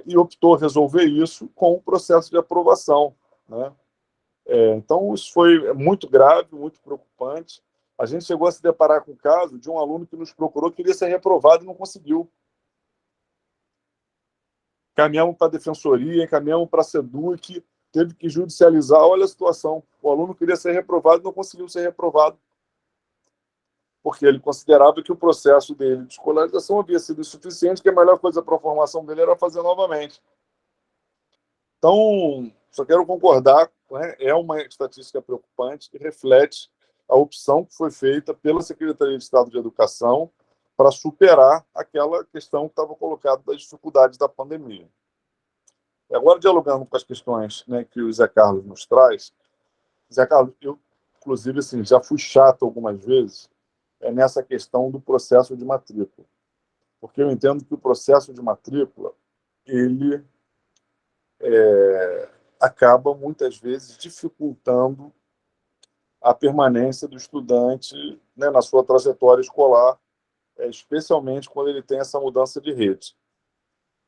e optou resolver isso com o processo de aprovação, né? Então, isso foi muito grave, muito preocupante. A gente chegou a se deparar com o caso de um aluno que nos procurou, queria ser reprovado e não conseguiu. Caminhamos para a defensoria, encaminhamos para a SEDUC, teve que judicializar. Olha a situação. O aluno queria ser reprovado e não conseguiu ser reprovado, porque ele considerava que o processo dele de escolarização havia sido insuficiente, que a melhor coisa para a formação dele era fazer novamente. Então, só quero concordar, né? É uma estatística preocupante que reflete a opção que foi feita pela Secretaria de Estado de Educação para superar aquela questão que estava colocada das dificuldades da pandemia. E agora, dialogando com as questões, né, que o Zé Carlos nos traz, Zé Carlos, eu, inclusive, assim, já fui chato algumas vezes nessa questão do processo de matrícula, porque eu entendo que o processo de matrícula ele acaba, muitas vezes, dificultando a permanência do estudante, né, na sua trajetória escolar, especialmente quando ele tem essa mudança de rede.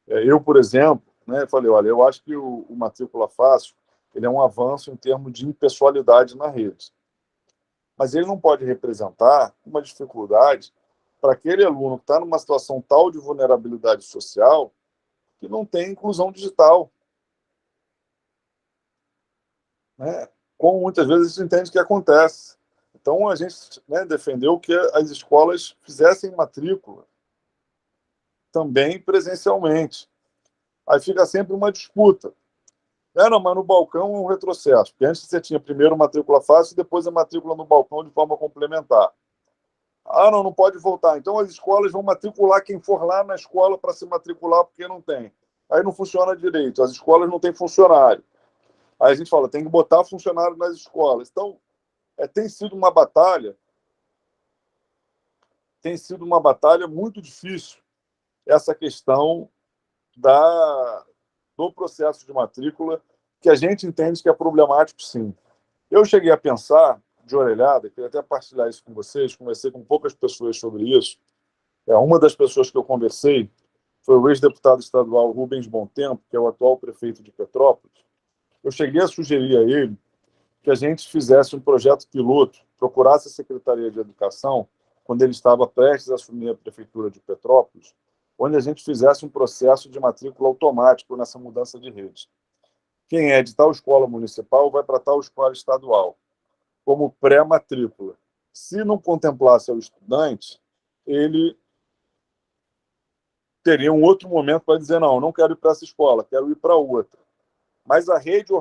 Eu, por exemplo, né, falei, olha, eu acho que o Matrícula Fácil ele é um avanço em termos de impessoalidade na rede, mas ele não pode representar uma dificuldade para aquele aluno que está numa situação tal de vulnerabilidade social que não tem inclusão digital, né? Como muitas vezes a gente entende que acontece. Então, a gente, né, defendeu que as escolas fizessem matrícula também presencialmente. Aí fica sempre uma disputa. Não, mas no balcão é um retrocesso, porque antes você tinha primeiro matrícula fácil e depois a matrícula no balcão de forma complementar. Não pode voltar. Então as escolas vão matricular quem for lá na escola para se matricular porque não tem. Aí não funciona direito, as escolas não têm funcionário. Aí a gente fala, tem que botar funcionário nas escolas. Então, tem sido uma batalha muito difícil essa questão do processo de matrícula, que a gente entende que é problemático, sim. Eu cheguei a pensar, de orelhada, queria até partilhar isso com vocês, conversei com poucas pessoas sobre isso. Uma das pessoas que eu conversei foi o ex-deputado estadual Rubens Bontempo, que é o atual prefeito de Petrópolis. Eu cheguei a sugerir a ele que a gente fizesse um projeto piloto, procurasse a Secretaria de Educação, quando ele estava prestes a assumir a prefeitura de Petrópolis, onde a gente fizesse um processo de matrícula automático nessa mudança de rede. Quem é de tal escola municipal vai para tal escola estadual, como pré-matrícula. Se não contemplasse o estudante, ele teria um outro momento para dizer, não quero ir para essa escola, quero ir para outra. Mas a rede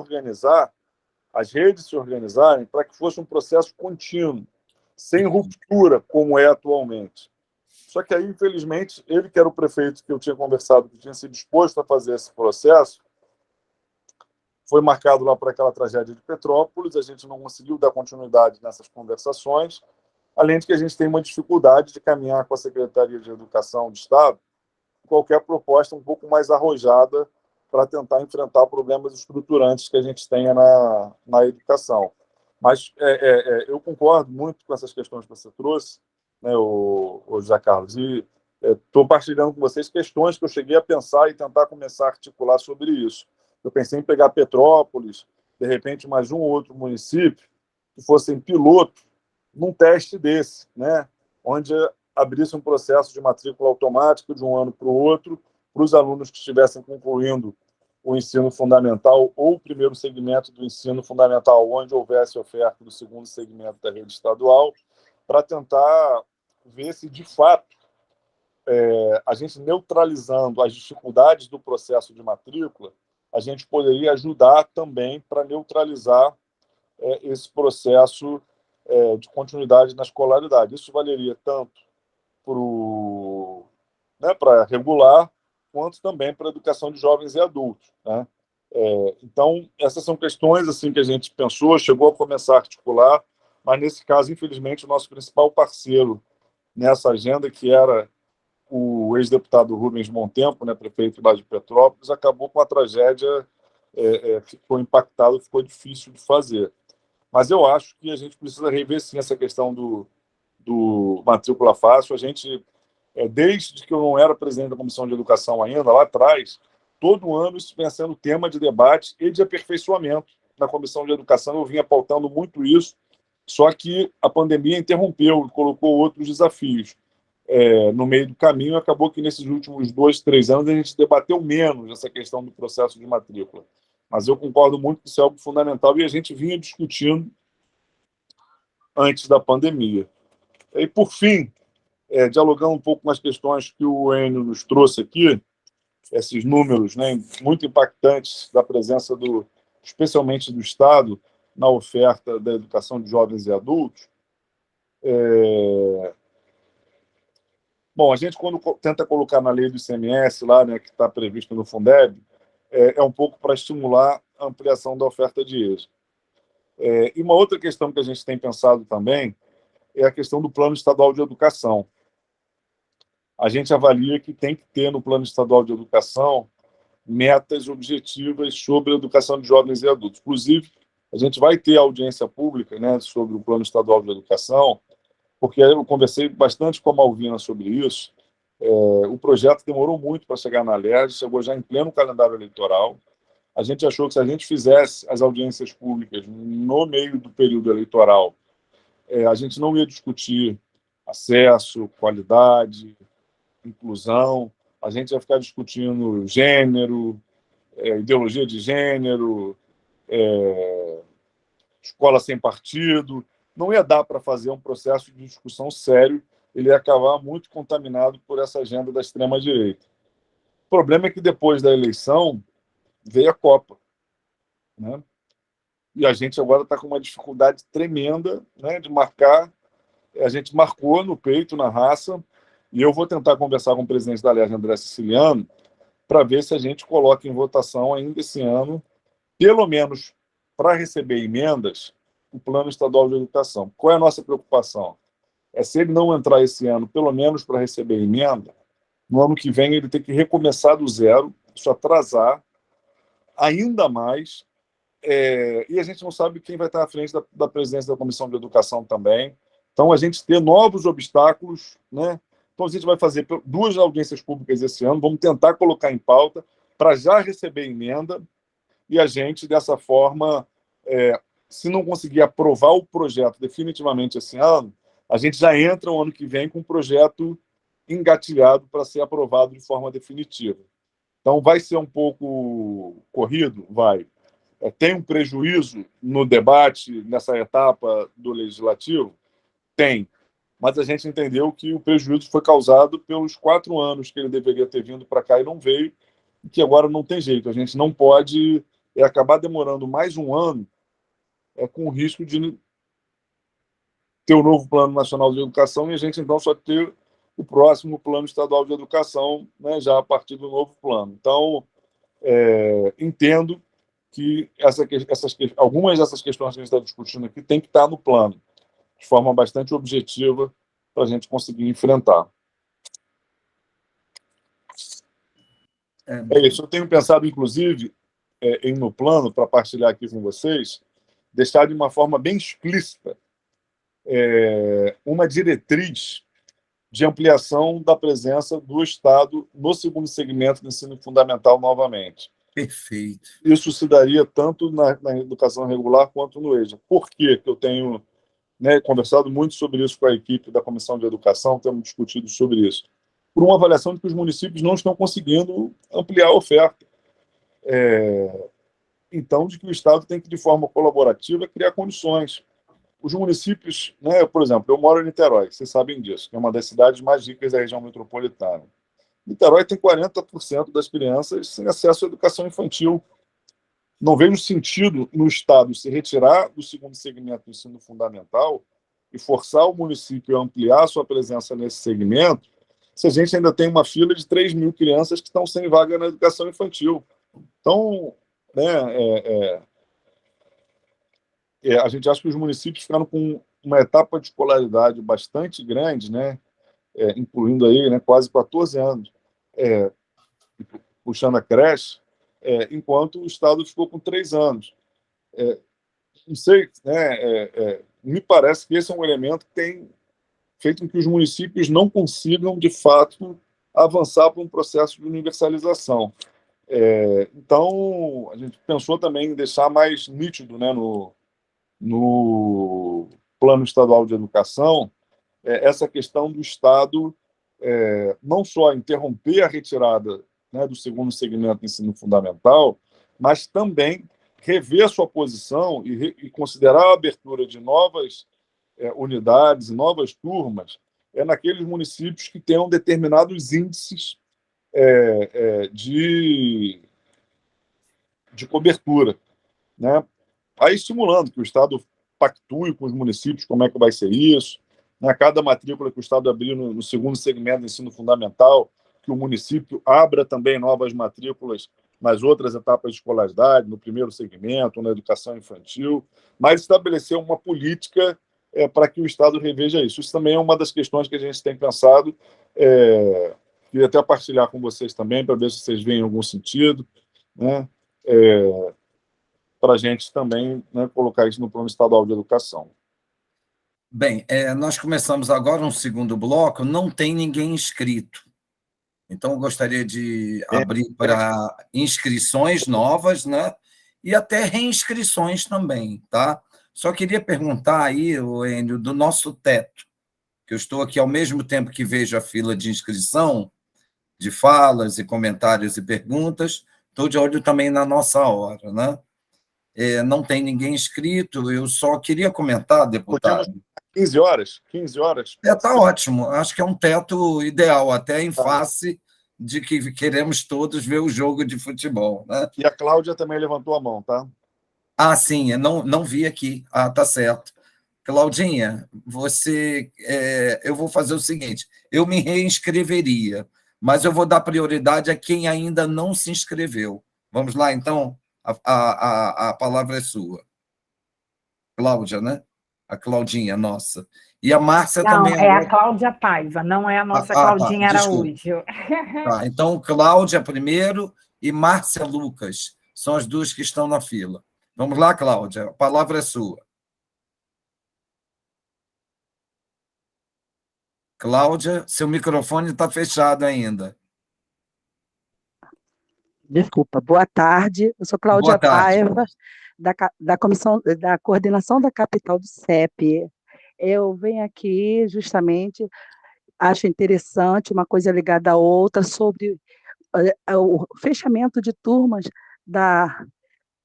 as redes se organizarem para que fosse um processo contínuo, sem ruptura, como é atualmente. Só que aí, infelizmente, ele que era o prefeito que eu tinha conversado, que tinha se disposto a fazer esse processo, foi marcado lá por aquela tragédia de Petrópolis, a gente não conseguiu dar continuidade nessas conversações, além de que a gente tem uma dificuldade de caminhar com a Secretaria de Educação do Estado qualquer proposta um pouco mais arrojada para tentar enfrentar problemas estruturantes que a gente tenha na educação. Mas eu concordo muito com essas questões que você trouxe, né, o José Carlos, e estou partilhando com vocês questões que eu cheguei a pensar e tentar começar a articular sobre isso. Eu pensei em pegar Petrópolis, de repente mais um ou outro município, que fossem piloto num teste desse, né, onde abrisse um processo de matrícula automática de um ano para o outro, para os alunos que estivessem concluindo o ensino fundamental ou o primeiro segmento do ensino fundamental, onde houvesse oferta do segundo segmento da rede estadual, para tentar ver se, de fato, a gente neutralizando as dificuldades do processo de matrícula, a gente poderia ajudar também para neutralizar esse processo de continuidade na escolaridade. Isso valeria tanto para regular, quanto também para a educação de jovens e adultos, né? Então, essas são questões assim que a gente pensou, chegou a começar a articular. mas nesse caso, infelizmente, o nosso principal parceiro nessa agenda, que era o ex-deputado Rubens Montempo, né, prefeito lá de Petrópolis, acabou com a tragédia, ficou impactado, ficou difícil de fazer. Mas eu acho que a gente precisa rever, sim, essa questão do matrícula fácil. A gente, desde que eu não era presidente da Comissão de Educação ainda, lá atrás, todo ano isso vem sendo tema de debate e de aperfeiçoamento. Na Comissão de Educação eu vinha pautando muito isso, só que a pandemia interrompeu e colocou outros desafios no meio do caminho. Acabou que nesses últimos 2, 3 anos a gente debateu menos essa questão do processo de matrícula. Mas eu concordo muito que isso é algo fundamental e a gente vinha discutindo antes da pandemia. E, por fim, dialogando um pouco com as questões que o Enio nos trouxe aqui, esses números, né, muito impactantes da presença, especialmente do Estado, na oferta da educação de jovens e adultos. Bom, a gente, quando tenta colocar na lei do ICMS, lá, né, que está previsto no Fundeb, é um pouco para estimular a ampliação da oferta de EJA. E uma outra questão que a gente tem pensado também é a questão do Plano Estadual de Educação. A gente avalia que tem que ter no Plano Estadual de Educação metas objetivas sobre a educação de jovens e adultos. Inclusive, a gente vai ter audiência pública, né, sobre o Plano Estadual de Educação, porque eu conversei bastante com a Malvina sobre isso. O projeto demorou muito para chegar na LERJ, chegou já em pleno calendário eleitoral. A gente achou que se a gente fizesse as audiências públicas no meio do período eleitoral, a gente não ia discutir acesso, qualidade, inclusão, a gente ia ficar discutindo gênero, ideologia de gênero, escola sem partido. Não ia dar para fazer um processo de discussão sério, ele ia acabar muito contaminado por essa agenda da extrema-direita. O problema é que depois da eleição veio a Copa, né? E a gente agora está com uma dificuldade tremenda, né, de marcar. A gente marcou no peito, na raça, e eu vou tentar conversar com o presidente da LERJ, André Siciliano, para ver se a gente coloca em votação ainda esse ano, pelo menos para receber emendas, o Plano Estadual de Educação. Qual é a nossa preocupação? Se ele não entrar esse ano, pelo menos para receber emenda, no ano que vem ele tem que recomeçar do zero, isso atrasar ainda mais, e a gente não sabe quem vai estar à frente da presidência da Comissão de Educação também. Então, a gente ter novos obstáculos, né? Então, a gente vai fazer 2 audiências públicas esse ano, vamos tentar colocar em pauta para já receber emenda, e a gente, dessa forma, se não conseguir aprovar o projeto definitivamente esse ano, a gente já entra o ano que vem com um projeto engatilhado para ser aprovado de forma definitiva. Então, vai ser um pouco corrido? Vai. Tem um prejuízo no debate, nessa etapa do Legislativo? Tem. Mas a gente entendeu que o prejuízo foi causado pelos 4 anos que ele deveria ter vindo para cá e não veio, e que agora não tem jeito. A gente não pode acabar demorando mais um ano com o risco de ter o novo Plano Nacional de Educação e a gente, então, só ter o próximo Plano Estadual de Educação, né, já a partir do novo plano. Então, entendo que algumas dessas questões que a gente está discutindo aqui tem que estar no plano, de forma bastante objetiva, para a gente conseguir enfrentar. É isso. Eu tenho pensado, inclusive, no plano, para partilhar aqui com vocês, deixar de uma forma bem explícita uma diretriz de ampliação da presença do Estado no segundo segmento do ensino fundamental novamente. Perfeito. Isso se daria tanto na educação regular quanto no EJA. Por quê? Que eu tenho conversado muito sobre isso com a equipe da Comissão de Educação, temos discutido sobre isso. Por uma avaliação de que os municípios não estão conseguindo ampliar a oferta. Então, de que o Estado tem que, de forma colaborativa, criar condições. Os municípios, por exemplo, eu moro em Niterói, vocês sabem disso, que é uma das cidades mais ricas da região metropolitana. Niterói tem 40% das crianças sem acesso à educação infantil. Não vejo sentido no Estado se retirar do segundo segmento do ensino fundamental e forçar o município a ampliar a sua presença nesse segmento, se a gente ainda tem uma fila de 3 mil crianças que estão sem vaga na educação infantil. Então, a gente acha que os municípios ficaram com uma etapa de escolaridade bastante grande, né, incluindo aí, né, quase 14 anos, puxando a creche, enquanto o Estado ficou com 3 anos. Não sei, né, me parece que esse é um elemento que tem feito com que os municípios não consigam, de fato, avançar para um processo de universalização. Então, a gente pensou também em deixar mais nítido, né, no Plano Estadual de Educação, essa questão do Estado não só interromper a retirada, né, do segundo segmento do ensino fundamental, mas também rever sua posição e considerar a abertura de novas unidades e novas turmas naqueles municípios que tenham determinados índices de cobertura, né? Aí estimulando que o Estado pactue com os municípios como é que vai ser isso, né? Cada matrícula que o Estado abrir no segundo segmento do ensino fundamental, que o município abra também novas matrículas nas outras etapas de escolaridade, no primeiro segmento, na educação infantil, mas estabelecer uma política para que o Estado reveja isso. Isso também é uma das questões que a gente tem pensado. Queria até partilhar com vocês também, para ver se vocês veem algum sentido, né? Para a gente também, né, colocar isso no Plano Estadual de Educação. Bem, nós começamos agora um segundo bloco, não tem ninguém inscrito. Então, eu gostaria de abrir para inscrições novas, né? E até reinscrições também, tá? Só queria perguntar aí, Enio, do nosso teto, que eu estou aqui ao mesmo tempo que vejo a fila de inscrição, de falas e comentários e perguntas, estou de olho também na nossa hora, né? Não tem ninguém inscrito, eu só queria comentar, deputado. Podemos 15 horas? 15 horas? Está ótimo, acho que é um teto ideal, até em face de que queremos todos ver o jogo de futebol, né? E a Cláudia também levantou a mão, tá? Ah, sim, eu não vi aqui. Ah, tá certo. Claudinha, eu vou fazer o seguinte, eu me reinscreveria, mas eu vou dar prioridade a quem ainda não se inscreveu. Vamos lá, então? A palavra é sua. Cláudia, né? A Claudinha, nossa. E a Márcia Não, também é a agora. Cláudia Paiva, não é a nossa Tá, Claudinha desculpa. Araújo. Tá, então, Cláudia primeiro e Márcia Lucas são as duas que estão na fila. Vamos lá, Cláudia, a palavra é sua. Cláudia, seu microfone está fechado ainda. Desculpa, boa tarde. Eu sou Boa Cláudia tarde. Paiva, da Comissão da Coordenação da Capital do CEP. Eu venho aqui justamente, acho interessante, uma coisa ligada à outra, sobre o fechamento de turmas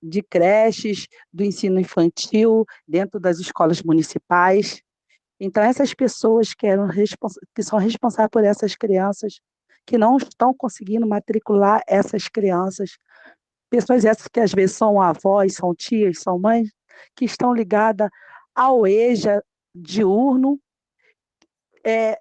de creches, do ensino infantil, dentro das escolas municipais. Então, essas pessoas que são responsáveis por essas crianças, que não estão conseguindo matricular essas crianças, pessoas essas que às vezes são avós, são tias, são mães, que estão ligadas ao EJA diurno,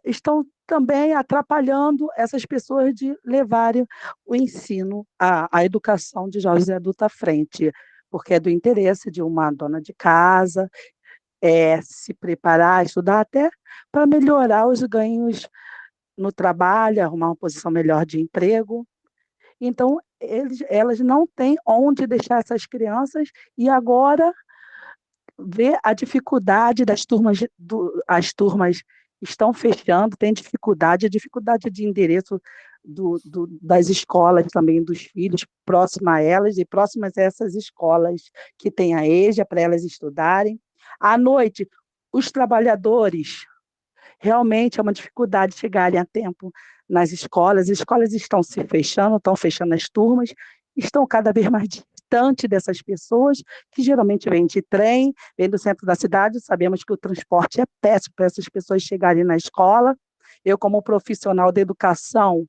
estão também atrapalhando essas pessoas de levarem o ensino, a educação de jovens e adultos à frente, porque é do interesse de uma dona de casa, se preparar, estudar até para melhorar os ganhos no trabalho, arrumar uma posição melhor de emprego. Então, elas não têm onde deixar essas crianças e agora ver a dificuldade das turmas, as turmas estão fechando, tem dificuldade, a dificuldade de endereço das escolas também, dos filhos, próximas a elas e próximas a essas escolas que têm a EJA para elas estudarem. À noite, os trabalhadores, realmente é uma dificuldade chegarem a tempo nas escolas. As escolas estão se fechando, estão fechando as turmas, estão cada vez mais distante dessas pessoas, que geralmente vêm de trem, vêm do centro da cidade. Sabemos que o transporte é péssimo para essas pessoas chegarem na escola. Eu, como profissional de educação,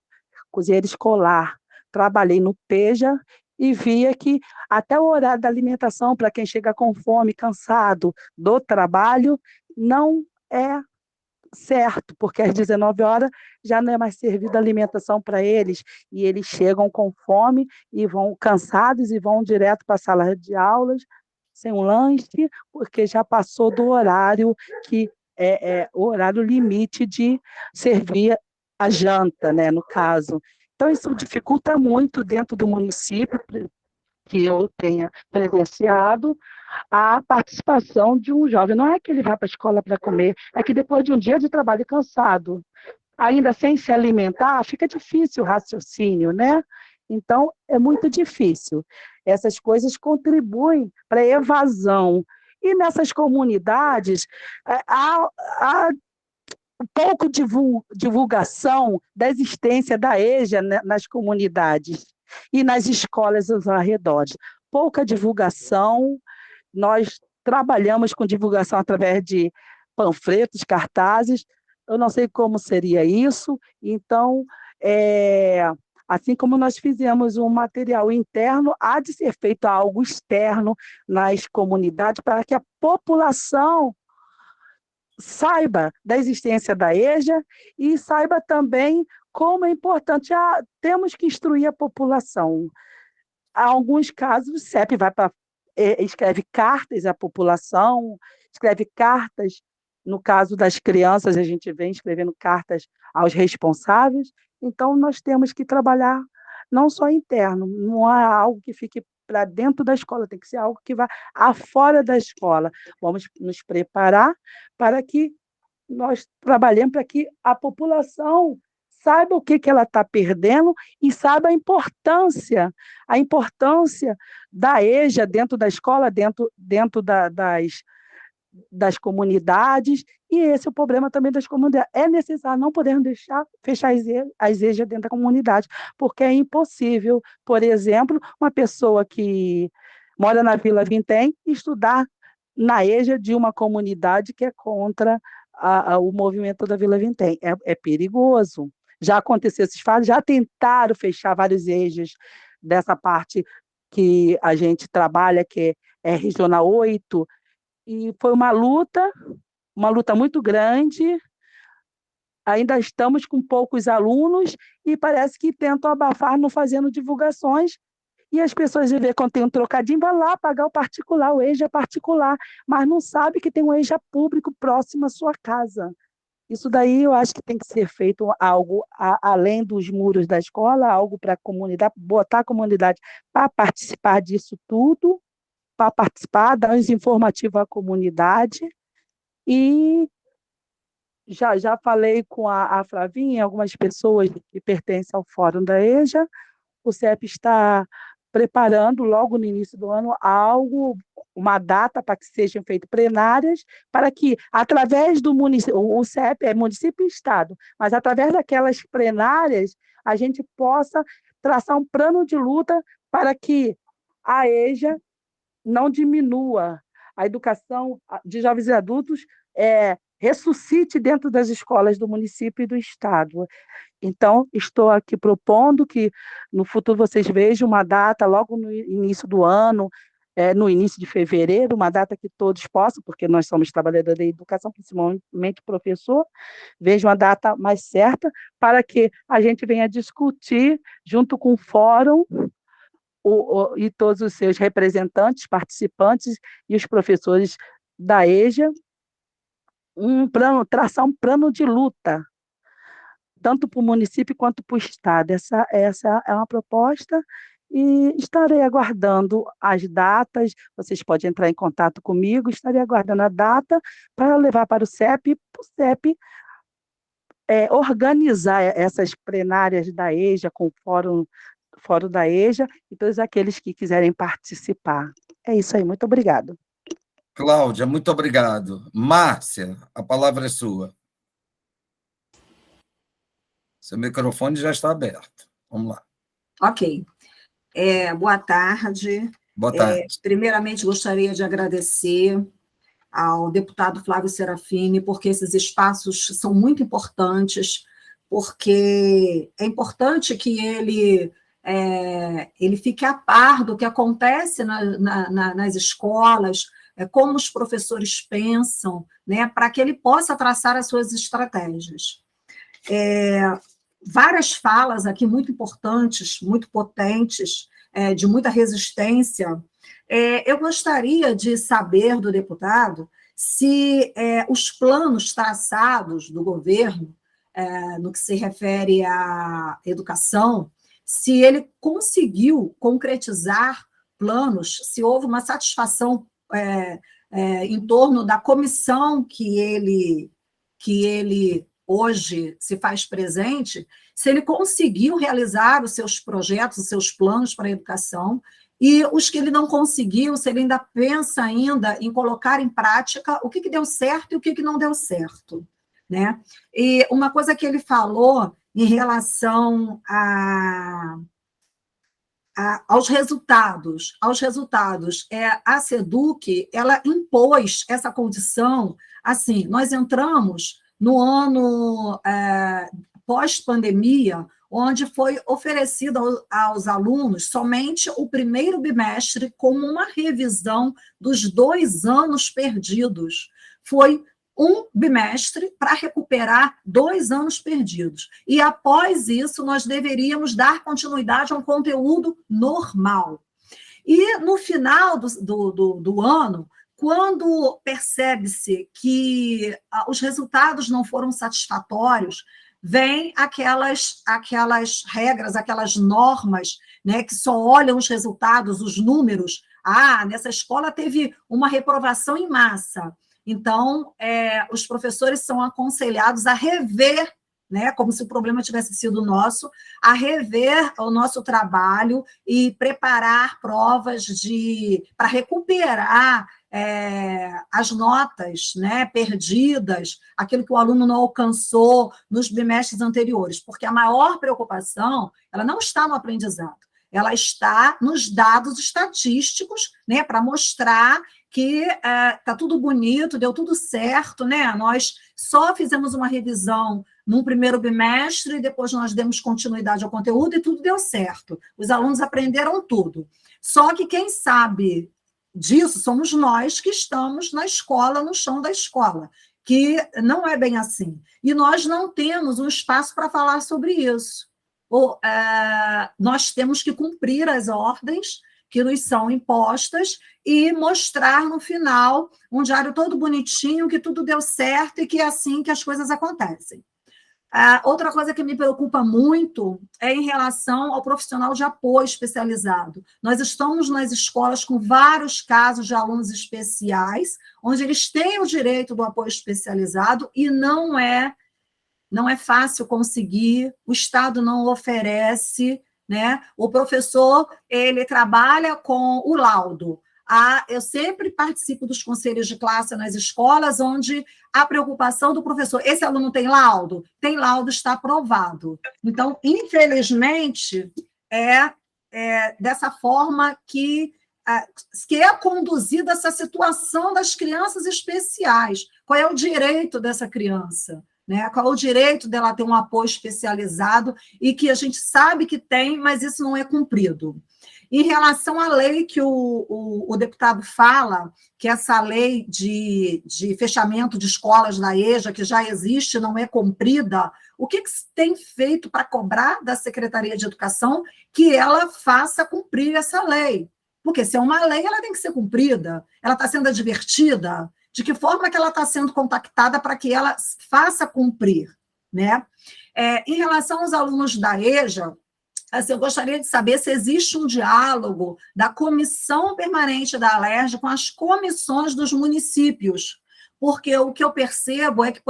cozinheira escolar, trabalhei no PEJA e via que até o horário da alimentação, para quem chega com fome, cansado do trabalho, não é certo, porque às 19 horas já não é mais servida alimentação para eles, e eles chegam com fome e vão cansados e vão direto para a sala de aulas sem um lanche, porque já passou do horário que é o horário limite de servir a janta, né, no caso. Então, isso dificulta muito dentro do município que eu tenha presenciado a participação de um jovem. Não é que ele vá para a escola para comer, é que depois de um dia de trabalho cansado, ainda sem se alimentar, fica difícil o raciocínio, né? Então, é muito difícil. Essas coisas contribuem para a evasão. E nessas comunidades, há pouco divulgação da existência da EJA nas comunidades e nas escolas aos arredores. Pouca divulgação, nós trabalhamos com divulgação através de panfletos, cartazes, eu não sei como seria isso, então, assim como nós fizemos um material interno, há de ser feito algo externo nas comunidades para que a população saiba da existência da EJA e saiba também como é importante. Temos que instruir a população. Há alguns casos, o CEP escreve cartas à população, escreve cartas, no caso das crianças, a gente vem escrevendo cartas aos responsáveis, então nós temos que trabalhar não só interno, não é algo que fique para dentro da escola, tem que ser algo que vá afora da escola. Vamos nos preparar para que nós trabalhemos para que a população saiba o que ela está perdendo e saiba a importância da EJA dentro da escola, dentro das comunidades, e esse é o problema também das comunidades. É necessário, não podemos deixar fechar as EJA dentro da comunidade, porque é impossível, por exemplo, uma pessoa que mora na Vila Vintém estudar na EJA de uma comunidade que é contra o movimento da Vila Vintém. É perigoso. Já aconteceu esses fatos, já tentaram fechar vários EJAs dessa parte que a gente trabalha, que é Regional 8, e foi uma luta muito grande. Ainda estamos com poucos alunos e parece que tentam abafar não fazendo divulgações, e as pessoas vê quando tem um trocadinho, vai lá pagar o particular, o EJA particular, mas não sabe que tem um EJA público próximo à sua casa. Isso daí eu acho que tem que ser feito algo além dos muros da escola, algo para a comunidade, botar a comunidade para participar disso tudo, para participar, dar uns informativos à comunidade. E já falei com a Flavinha, algumas pessoas que pertencem ao Fórum da EJA, o CEP está preparando logo no início do ano uma data para que sejam feitas plenárias, para que, através do município, o CEP é município e estado, mas através daquelas plenárias, a gente possa traçar um plano de luta para que a EJA não diminua, a educação de jovens e adultos ressuscite dentro das escolas do município e do estado. Então, estou aqui propondo que no futuro vocês vejam uma data logo no início do ano, no início de fevereiro, uma data que todos possam, porque nós somos trabalhadores da educação, principalmente professor, vejam uma data mais certa para que a gente venha discutir junto com o fórum e todos os seus representantes, participantes e os professores da EJA, traçar um plano de luta, tanto para o município quanto para o estado. Essa é uma proposta e estarei aguardando as datas. Vocês podem entrar em contato comigo, estarei aguardando a data para levar para o CEP, para o CEP organizar essas plenárias da EJA, com o fórum da EJA, e todos aqueles que quiserem participar. É isso aí, muito obrigada. Cláudia, muito obrigado. Márcia, a palavra é sua. Seu microfone já está aberto. Vamos lá. Ok. Boa tarde. Boa tarde. Primeiramente, gostaria de agradecer ao deputado Flávio Serafini, porque esses espaços são muito importantes, porque é importante que ele fique a par do que acontece nas escolas, como os professores pensam, né, para que ele possa traçar as suas estratégias. Várias falas aqui muito importantes, muito potentes, de muita resistência, Eu gostaria de saber do deputado se os planos traçados do governo, no que se refere à educação, se ele conseguiu concretizar planos, se houve uma satisfação em torno da comissão que ele hoje se faz presente, se ele conseguiu realizar os seus projetos, os seus planos para a educação, e os que ele não conseguiu, se ele ainda pensa ainda em colocar em prática o que deu certo e o que não deu certo, né? E uma coisa que ele falou em relação aos resultados, a SEDUC, ela impôs essa condição, assim, nós entramos no ano pós-pandemia, onde foi oferecido aos alunos somente o primeiro bimestre como uma revisão dos 2 anos perdidos. Foi um bimestre para recuperar 2 anos perdidos. E, após isso, nós deveríamos dar continuidade a um conteúdo normal. E, no final do ano, quando percebe-se que os resultados não foram satisfatórios, vem aquelas regras, aquelas normas, né, que só olham os resultados, os números. Nessa escola teve uma reprovação em massa. Então, os professores são aconselhados a rever, né, como se o problema tivesse sido nosso, a rever o nosso trabalho e preparar provas para recuperar as notas, né, perdidas, aquilo que o aluno não alcançou nos bimestres anteriores, porque a maior preocupação, ela não está no aprendizado, ela está nos dados estatísticos, né, para mostrar que está tudo bonito, deu tudo certo, né? Nós só fizemos uma revisão num primeiro bimestre, e depois nós demos continuidade ao conteúdo e tudo deu certo. Os alunos aprenderam tudo. Só que quem sabe disso somos nós que estamos na escola, no chão da escola, que não é bem assim. E nós não temos um espaço para falar sobre isso. Nós temos que cumprir as ordens que nos são impostas e mostrar no final um diário todo bonitinho, que tudo deu certo e que é assim que as coisas acontecem. Outra coisa que me preocupa muito é em relação ao profissional de apoio especializado. Nós estamos nas escolas com vários casos de alunos especiais, onde eles têm o direito do apoio especializado e não é fácil conseguir, o Estado não oferece, né? O professor, ele trabalha com o laudo. Eu sempre participo dos conselhos de classe nas escolas, onde a preocupação do professor, esse aluno tem laudo? Tem laudo, está aprovado. Então, infelizmente, dessa forma que é conduzida essa situação das crianças especiais. Qual é o direito dessa criança? Né? Qual é o direito dela ter um apoio especializado e que a gente sabe que tem, mas isso não é cumprido. Em relação à lei que o deputado fala, que essa lei de fechamento de escolas da EJA, que já existe, não é cumprida, o que se tem feito para cobrar da Secretaria de Educação que ela faça cumprir essa lei? Porque se é uma lei, ela tem que ser cumprida, ela está sendo advertida. De que forma que ela está sendo contactada para que ela faça cumprir, né? Em relação aos alunos da EJA, assim, eu gostaria de saber se existe um diálogo da Comissão Permanente da Alerj com as comissões dos municípios, porque o que eu percebo é que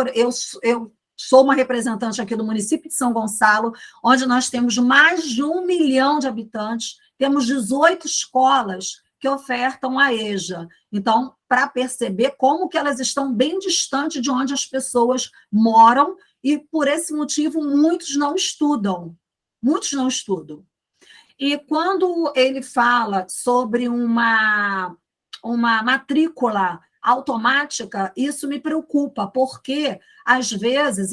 eu sou uma representante aqui do município de São Gonçalo, onde nós temos mais de 1 milhão de habitantes, temos 18 escolas que ofertam a EJA. Então, para perceber como que elas estão bem distantes de onde as pessoas moram, e, por esse motivo, muitos não estudam. Muitos não estudam. E quando ele fala sobre uma matrícula automática, isso me preocupa, porque, às vezes,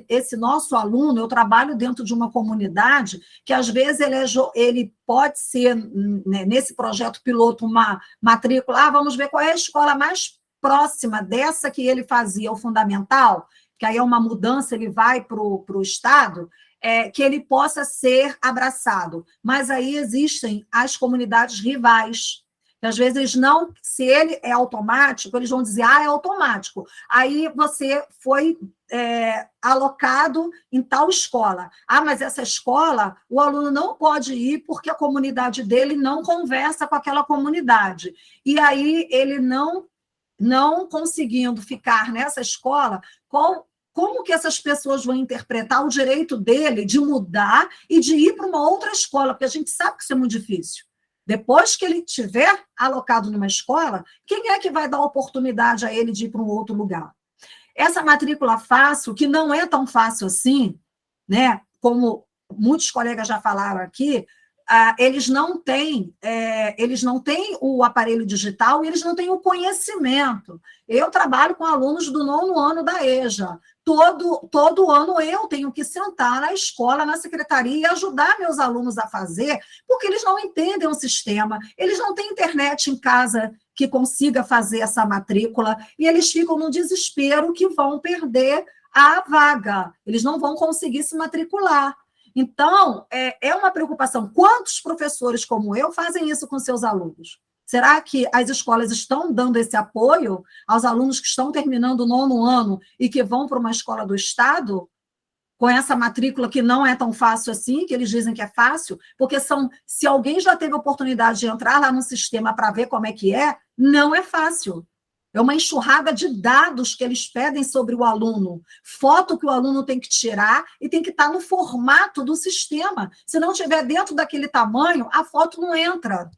esse nosso aluno, eu trabalho dentro de uma comunidade que, às vezes, ele pode ser, né, nesse projeto piloto, uma matrícula, vamos ver qual é a escola mais próxima dessa que ele fazia, o fundamental, que aí é uma mudança, ele vai para o Estado, que ele possa ser abraçado. Mas aí existem as comunidades rivais, Que às vezes não, se ele é automático, eles vão dizer, é automático. Aí você foi alocado em tal escola. Mas essa escola, o aluno não pode ir porque a comunidade dele não conversa com aquela comunidade. E aí ele não conseguindo ficar nessa escola, como que essas pessoas vão interpretar o direito dele de mudar e de ir para uma outra escola? Porque a gente sabe que isso é muito difícil. Depois que ele estiver alocado numa escola, quem é que vai dar oportunidade a ele de ir para um outro lugar? Essa matrícula fácil, que não é tão fácil assim, né? Como muitos colegas já falaram aqui, eles não têm o aparelho digital e eles não têm o conhecimento. Eu trabalho com alunos do 9º ano da EJA. Todo ano eu tenho que sentar na escola, na secretaria e ajudar meus alunos a fazer, porque eles não entendem o sistema, eles não têm internet em casa que consiga fazer essa matrícula, e eles ficam no desespero que vão perder a vaga, eles não vão conseguir se matricular. Então, é uma preocupação. Quantos professores como eu fazem isso com seus alunos? Será que as escolas estão dando esse apoio aos alunos que estão terminando o 9º ano e que vão para uma escola do Estado, com essa matrícula que não é tão fácil assim, que eles dizem que é fácil? Porque se alguém já teve a oportunidade de entrar lá no sistema para ver como é que não é fácil. É uma enxurrada de dados que eles pedem sobre o aluno, foto que o aluno tem que tirar e tem que estar no formato do sistema. Se não estiver dentro daquele tamanho, a foto não entra.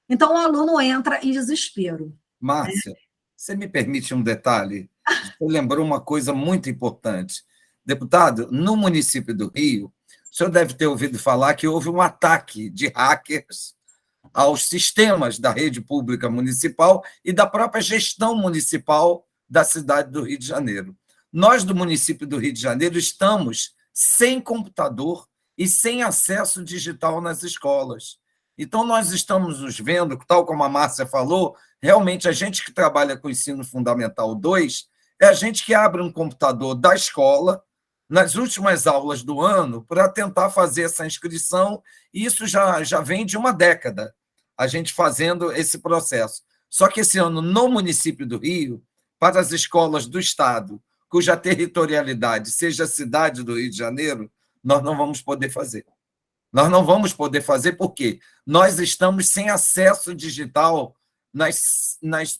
Então, o aluno entra em desespero. Márcia, você me permite um detalhe? Você lembrou uma coisa muito importante. Deputado, no município do Rio, o senhor deve ter ouvido falar que houve um ataque de hackers aos sistemas da rede pública municipal e da própria gestão municipal da cidade do Rio de Janeiro. Nós, do município do Rio de Janeiro, estamos sem computador e sem acesso digital nas escolas. Então, nós estamos nos vendo, tal como a Márcia falou, realmente a gente que trabalha com o ensino fundamental 2 é a gente que abre um computador da escola nas últimas aulas do ano para tentar fazer essa inscrição, e isso já vem de uma década, a gente fazendo esse processo. Só que esse ano, no município do Rio, para as escolas do Estado, cuja territorialidade seja a cidade do Rio de Janeiro, nós não vamos poder fazer. Nós não vamos poder fazer porque nós estamos sem acesso digital,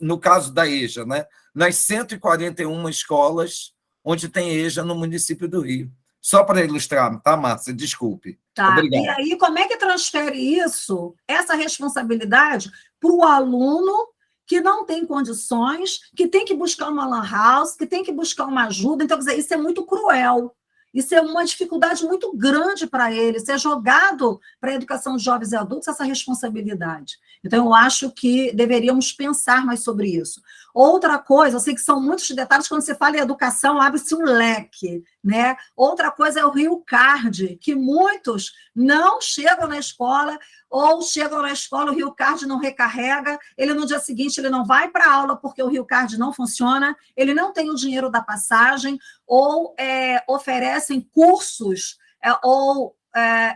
no caso da EJA, né? Nas 141 escolas onde tem EJA no município do Rio. Só para ilustrar, tá, Márcia? Desculpe. Tá. Obrigado. E aí, como é que transfere isso, essa responsabilidade, para o aluno que não tem condições, que tem que buscar uma lan house, que tem que buscar uma ajuda? Então, quer dizer, isso é muito cruel. Isso é uma dificuldade muito grande para ele, ser jogado para a educação de jovens e adultos essa responsabilidade. Então, eu acho que deveríamos pensar mais sobre isso. Outra coisa, eu sei que são muitos detalhes, quando você fala em educação, abre-se um leque, né? Outra coisa é o Rio Card, que muitos não chegam na escola, ou chegam na escola, o Rio Card não recarrega, ele no dia seguinte ele não vai para a aula porque o Rio Card não funciona, ele não tem o dinheiro da passagem, ou oferecem cursos ou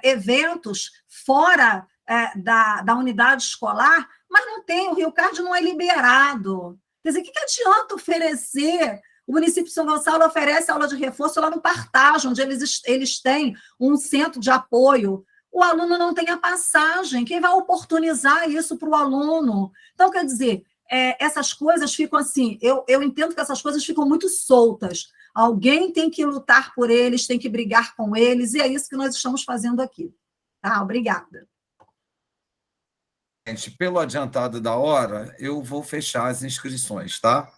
eventos fora da unidade escolar, mas não tem, o Rio Card não é liberado. Quer dizer, o que adianta oferecer? O município de São Gonçalo oferece aula de reforço lá no Partage, onde eles têm um centro de apoio. O aluno não tem a passagem. Quem vai oportunizar isso para o aluno? Então, quer dizer, essas coisas ficam assim, eu entendo que essas coisas ficam muito soltas. Alguém tem que lutar por eles, tem que brigar com eles, e é isso que nós estamos fazendo aqui. Tá? Obrigada. Gente, pelo adiantado da hora, eu vou fechar as inscrições, tá?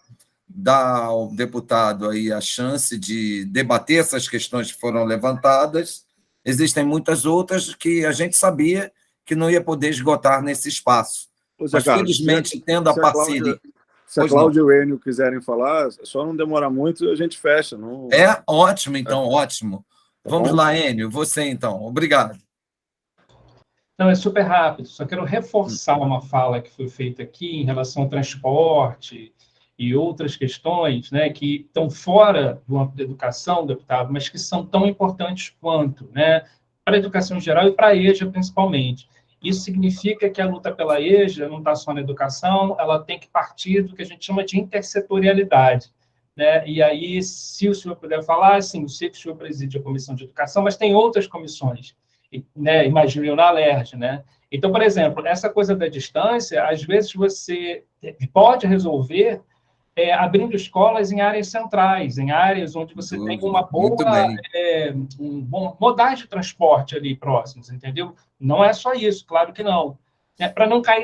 Dar ao deputado aí a chance de debater essas questões que foram levantadas. Existem muitas outras que a gente sabia que não ia poder esgotar nesse espaço. Mas, felizmente, tendo a parceria... Se a Cláudia e o Enio quiserem falar, só não demora muito, a gente fecha. Não... Ótimo, então, ótimo. Vamos lá, Enio, você, então. Obrigado. Não, é super rápido. Só quero reforçar uma fala que foi feita aqui em relação ao transporte e outras questões, né, que estão fora do âmbito da educação, deputado, mas que são tão importantes quanto, né, para a educação em geral e para a EJA, principalmente. Isso significa que a luta pela EJA não está só na educação, ela tem que partir do que a gente chama de intersetorialidade. Né? E aí, se o senhor puder falar, sim, eu sei que o senhor preside a Comissão de Educação, mas tem outras comissões, né? Imagino eu na Alerj, né? Então, por exemplo, essa coisa da distância, às vezes você pode resolver abrindo escolas em áreas centrais, em áreas onde você tem uma boa, modais de transporte ali próximos, entendeu? Não é só isso, claro que não. Para não cair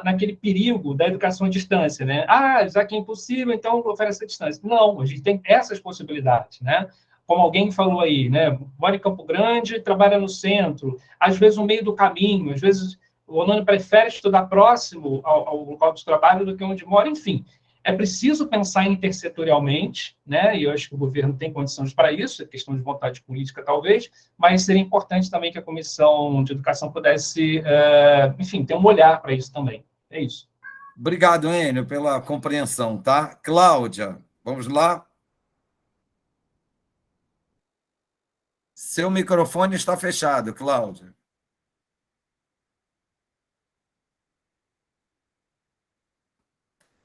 naquele perigo da educação à distância, né? Já que é impossível, então oferece a distância. Não, a gente tem essas possibilidades, né? Como alguém falou aí, né? Mora em Campo Grande, trabalha no centro, às vezes no meio do caminho, às vezes o aluno prefere estudar próximo ao local de trabalho do que onde mora, enfim. É preciso pensar intersetorialmente, né? E eu acho que o governo tem condições para isso, é questão de vontade política, talvez, mas seria importante também que a Comissão de Educação pudesse, enfim, ter um olhar para isso também. É isso. Obrigado, Enio, pela compreensão, tá? Cláudia, vamos lá? Seu microfone está fechado, Cláudia.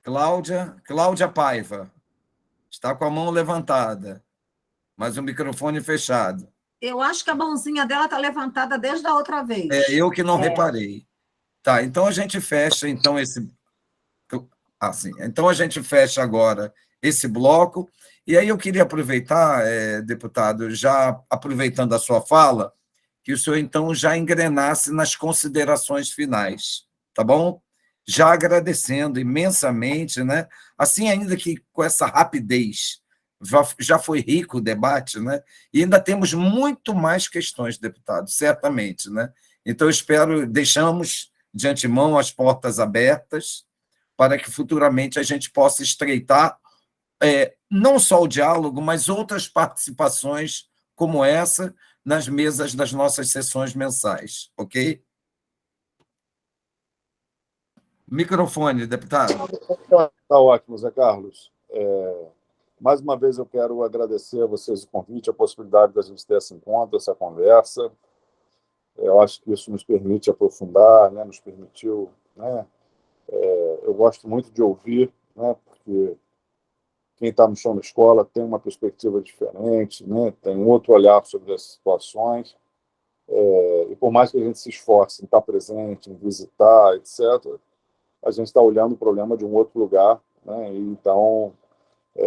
Cláudia Paiva, está com a mão levantada, mas o microfone fechado. Eu acho que a mãozinha dela está levantada desde a outra vez. Eu que não reparei. Tá, então a gente fecha então esse. Assim, então a gente fecha agora esse bloco. E aí eu queria aproveitar, deputado, já aproveitando a sua fala, que o senhor então já engrenasse nas considerações finais, tá bom? Já agradecendo imensamente, né? Assim, ainda que com essa rapidez, já foi rico o debate, né? E ainda temos muito mais questões, deputado, certamente, né? Então, deixamos de antemão as portas abertas para que futuramente a gente possa estreitar não só o diálogo, mas outras participações como essa nas mesas das nossas sessões mensais, ok? Microfone, deputado. Está ótimo, Zé Carlos. Mais uma vez eu quero agradecer a vocês o convite, a possibilidade da gente ter esse encontro, essa conversa. Eu acho que isso nos permite aprofundar, né? Nos permitiu, né? Eu gosto muito de ouvir, né? Porque quem está no chão da escola tem uma perspectiva diferente, né? Tem um outro olhar sobre as situações. E por mais que a gente se esforce em estar presente, em visitar, etc., a gente está olhando o problema de um outro lugar, né? E então,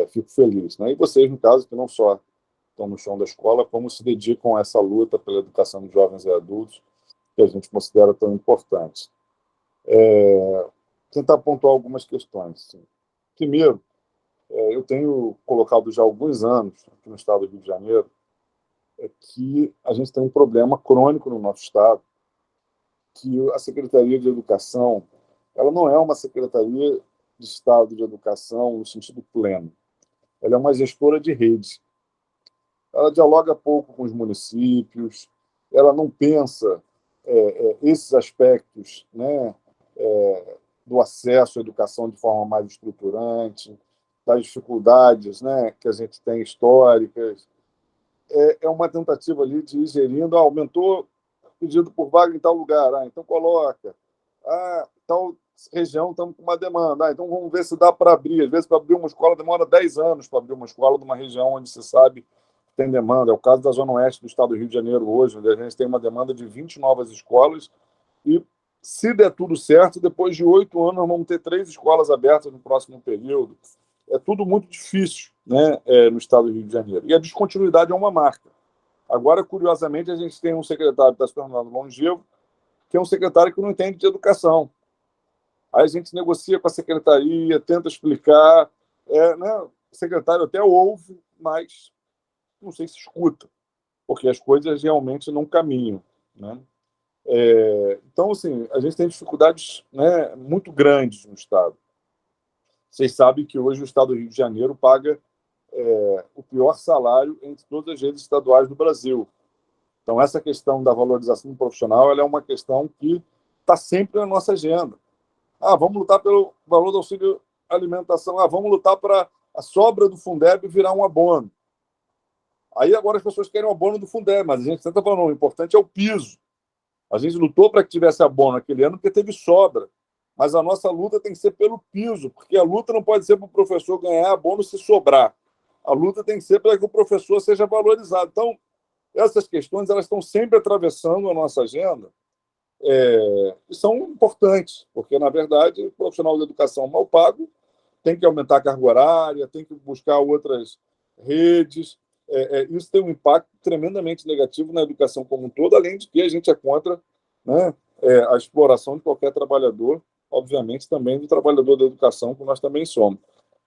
fico feliz, né? E vocês, no caso, que não só estão no chão da escola, como se dedicam a essa luta pela educação de jovens e adultos, que a gente considera tão importante. Tentar pontuar algumas questões. Assim. Primeiro, eu tenho colocado já há alguns anos, aqui no estado do Rio de Janeiro, que a gente tem um problema crônico no nosso estado, que a Secretaria de Educação ela não é uma Secretaria de Estado de Educação no sentido pleno. Ela é uma gestora de rede. Ela dialoga pouco com os municípios, ela não pensa esses aspectos, né, do acesso à educação de forma mais estruturante, das dificuldades, né, que a gente tem históricas. É uma tentativa ali de ir gerindo, aumentou pedido por vaga em tal lugar, então coloca. Tal região estamos com uma demanda, então vamos ver se dá para abrir. Às vezes, para abrir uma escola, demora 10 anos para abrir uma escola numa região onde se sabe que tem demanda. É o caso da Zona Oeste do estado do Rio de Janeiro hoje, onde a gente tem uma demanda de 20 novas escolas e, se der tudo certo, depois de 8 anos, nós vamos ter 3 escolas abertas no próximo período. É tudo muito difícil, né, no estado do Rio de Janeiro. E a descontinuidade é uma marca. Agora, curiosamente, a gente tem um secretário que está se tornando longevo, que é um secretário que não entende de educação. Aí a gente negocia com a secretaria, tenta explicar, né? O secretário até ouve, mas não sei se escuta, porque as coisas realmente não caminham, né? Então, assim, a gente tem dificuldades, né, muito grandes no estado. Vocês sabem que hoje o estado do Rio de Janeiro paga o pior salário entre todas as redes estaduais do Brasil. Então, essa questão da valorização do profissional ela é uma questão que está sempre na nossa agenda. Vamos lutar pelo valor do auxílio alimentação. Vamos lutar para a sobra do Fundeb virar um abono. Aí agora as pessoas querem o abono do Fundeb, mas a gente tenta falar, não, o importante é o piso. A gente lutou para que tivesse abono naquele ano porque teve sobra. Mas a nossa luta tem que ser pelo piso, porque a luta não pode ser para o professor ganhar abono se sobrar. A luta tem que ser para que o professor seja valorizado. Então, essas questões elas estão sempre atravessando a nossa agenda e são importantes, porque, na verdade, o profissional de educação mal pago tem que aumentar a carga horária, tem que buscar outras redes. Isso tem um impacto tremendamente negativo na educação como um todo, além de que a gente é contra, né, a exploração de qualquer trabalhador, obviamente também do trabalhador da educação, que nós também somos.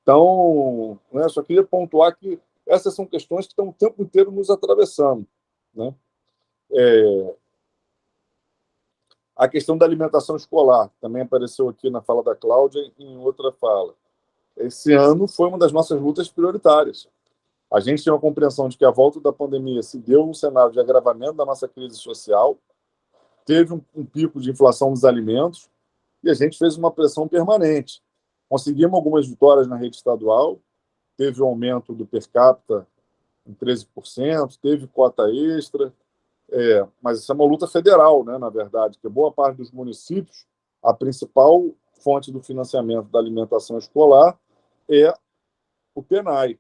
Então, né, só queria pontuar que essas são questões que estão o tempo inteiro nos atravessando, né? A questão da alimentação escolar também apareceu aqui na fala da Cláudia e em outra fala. Esse ano foi uma das nossas lutas prioritárias. A gente tem uma compreensão de que a volta da pandemia se deu num cenário de agravamento da nossa crise social, teve um pico de inflação dos alimentos e a gente fez uma pressão permanente. Conseguimos algumas vitórias na rede estadual, teve um aumento do per capita em 13%, teve cota extra, mas isso é uma luta federal, né, na verdade, porque boa parte dos municípios, a principal fonte do financiamento da alimentação escolar é o PENAI.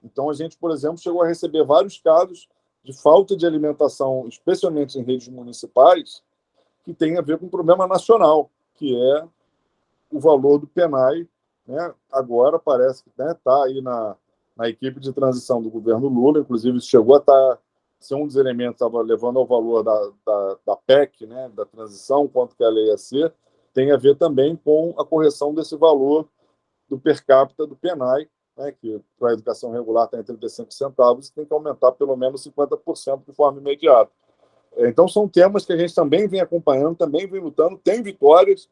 Então, a gente, por exemplo, chegou a receber vários casos de falta de alimentação, especialmente em redes municipais, que tem a ver com um problema nacional, que é o valor do PENAI, né? Agora parece que está aí na equipe de transição do governo Lula, inclusive isso chegou a ser um dos elementos que estava levando ao valor da PEC, né, da transição, quanto que a lei ia ser, tem a ver também com a correção desse valor do per capita do PENAI, né, que para a educação regular está em 35 centavos e tem que aumentar pelo menos 50% de forma imediata. Então, são temas que a gente também vem acompanhando, também vem lutando, tem vitórias,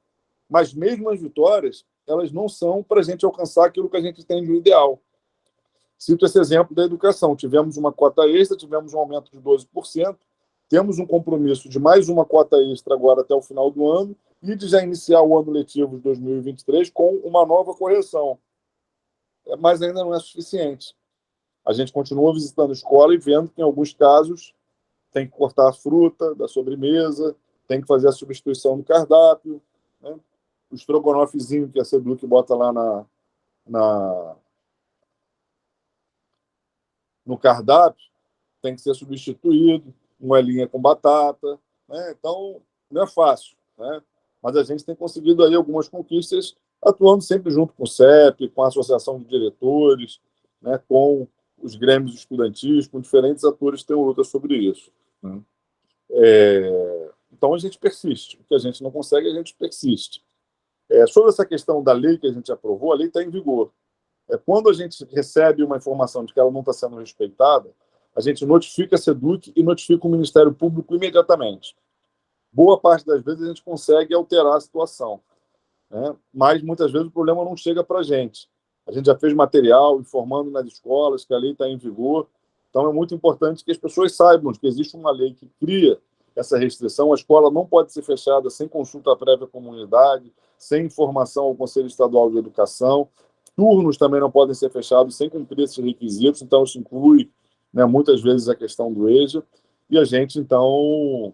mas mesmo as vitórias, elas não são para a gente alcançar aquilo que a gente tem de ideal. Cito esse exemplo da educação. Tivemos uma cota extra, tivemos um aumento de 12%, temos um compromisso de mais uma cota extra agora até o final do ano e de já iniciar o ano letivo de 2023 com uma nova correção. Mas ainda não é suficiente. A gente continua visitando a escola e vendo que, em alguns casos, tem que cortar a fruta da sobremesa, tem que fazer a substituição do cardápio, né? O estrogonofezinho que a Seduc bota lá no cardápio tem que ser substituído, moelinha com batata, né? Então, não é fácil, né? Mas a gente tem conseguido aí algumas conquistas, atuando sempre junto com o CEP, com a Associação de Diretores, né? Com os grêmios estudantis, com diferentes atores que têm luta sobre isso, né? Então, a gente persiste. O que a gente não consegue, a gente persiste. Sobre essa questão da lei que a gente aprovou, a lei está em vigor. Quando a gente recebe uma informação de que ela não está sendo respeitada, a gente notifica a SEDUC e notifica o Ministério Público imediatamente. Boa parte das vezes a gente consegue alterar a situação, né? Mas muitas vezes o problema não chega para a gente. A gente já fez material informando nas escolas que a lei está em vigor. Então é muito importante que as pessoas saibam que existe uma lei que cria essa restrição. A escola não pode ser fechada sem consulta prévia à comunidade, sem informação ao Conselho Estadual de Educação. Turnos também não podem ser fechados sem cumprir esses requisitos, então isso inclui, né, muitas vezes a questão do EJA, e a gente, então,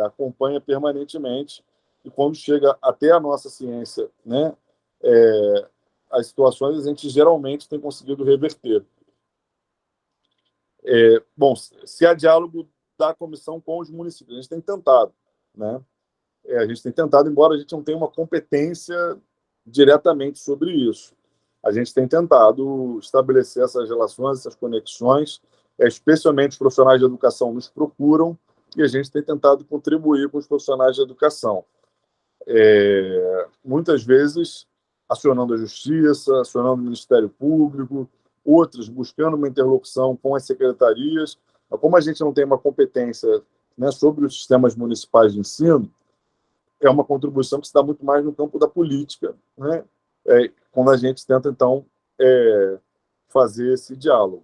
acompanha permanentemente, e quando chega até a nossa ciência, né, as situações a gente geralmente tem conseguido reverter. Bom, se há diálogo da comissão com os municípios, a gente tem tentado, né? A gente tem tentado, embora a gente não tenha uma competência diretamente sobre isso. A gente tem tentado estabelecer essas relações, essas conexões, especialmente os profissionais de educação nos procuram e a gente tem tentado contribuir com os profissionais de educação. Muitas vezes acionando a Justiça, acionando o Ministério Público, outras buscando uma interlocução com as secretarias. Como a gente não tem uma competência, né, sobre os sistemas municipais de ensino, é uma contribuição que se dá muito mais no campo da política, né? Quando a gente tenta, então, fazer esse diálogo.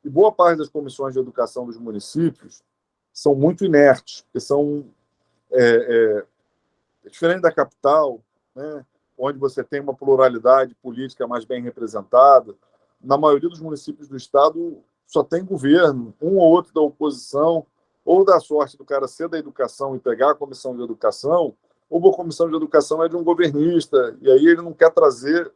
E boa parte das comissões de educação dos municípios são muito inertes, porque são diferente da capital, né, onde você tem uma pluralidade política mais bem representada. Na maioria dos municípios do estado só tem governo, um ou outro da oposição, ou dá sorte do cara ser da educação e pegar a comissão de educação, ou a comissão de educação é de um governista, e aí ele não quer trazer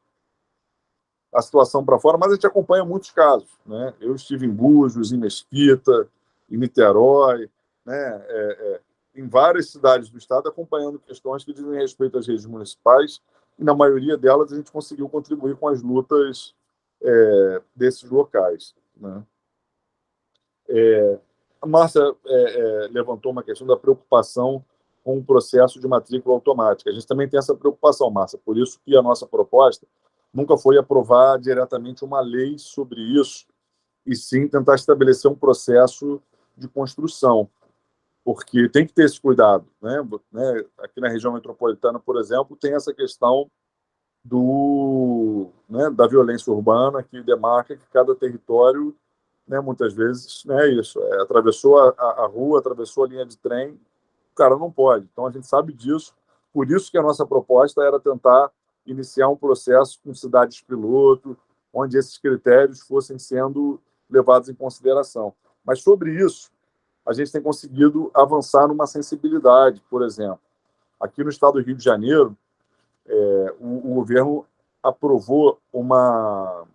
a situação para fora, mas a gente acompanha muitos casos, né? Eu estive em Búzios, em Mesquita, em Niterói, né? Em várias cidades do estado, acompanhando questões que dizem respeito às redes municipais, e na maioria delas a gente conseguiu contribuir com as lutas desses locais, né? A Márcia levantou uma questão da preocupação com o processo de matrícula automática. A gente também tem essa preocupação, Márcia, por isso que a nossa proposta nunca foi aprovar diretamente uma lei sobre isso, e sim tentar estabelecer um processo de construção, porque tem que ter esse cuidado, né? Aqui na região metropolitana, por exemplo, tem essa questão da violência urbana, que demarca que cada território, né, muitas vezes, né, atravessou a rua, atravessou a linha de trem, o cara não pode. Então, a gente sabe disso, por isso que a nossa proposta era tentar iniciar um processo com cidades piloto, onde esses critérios fossem sendo levados em consideração. Mas, sobre isso, a gente tem conseguido avançar numa sensibilidade, por exemplo. Aqui no estado do Rio de Janeiro, o governo aprovou uma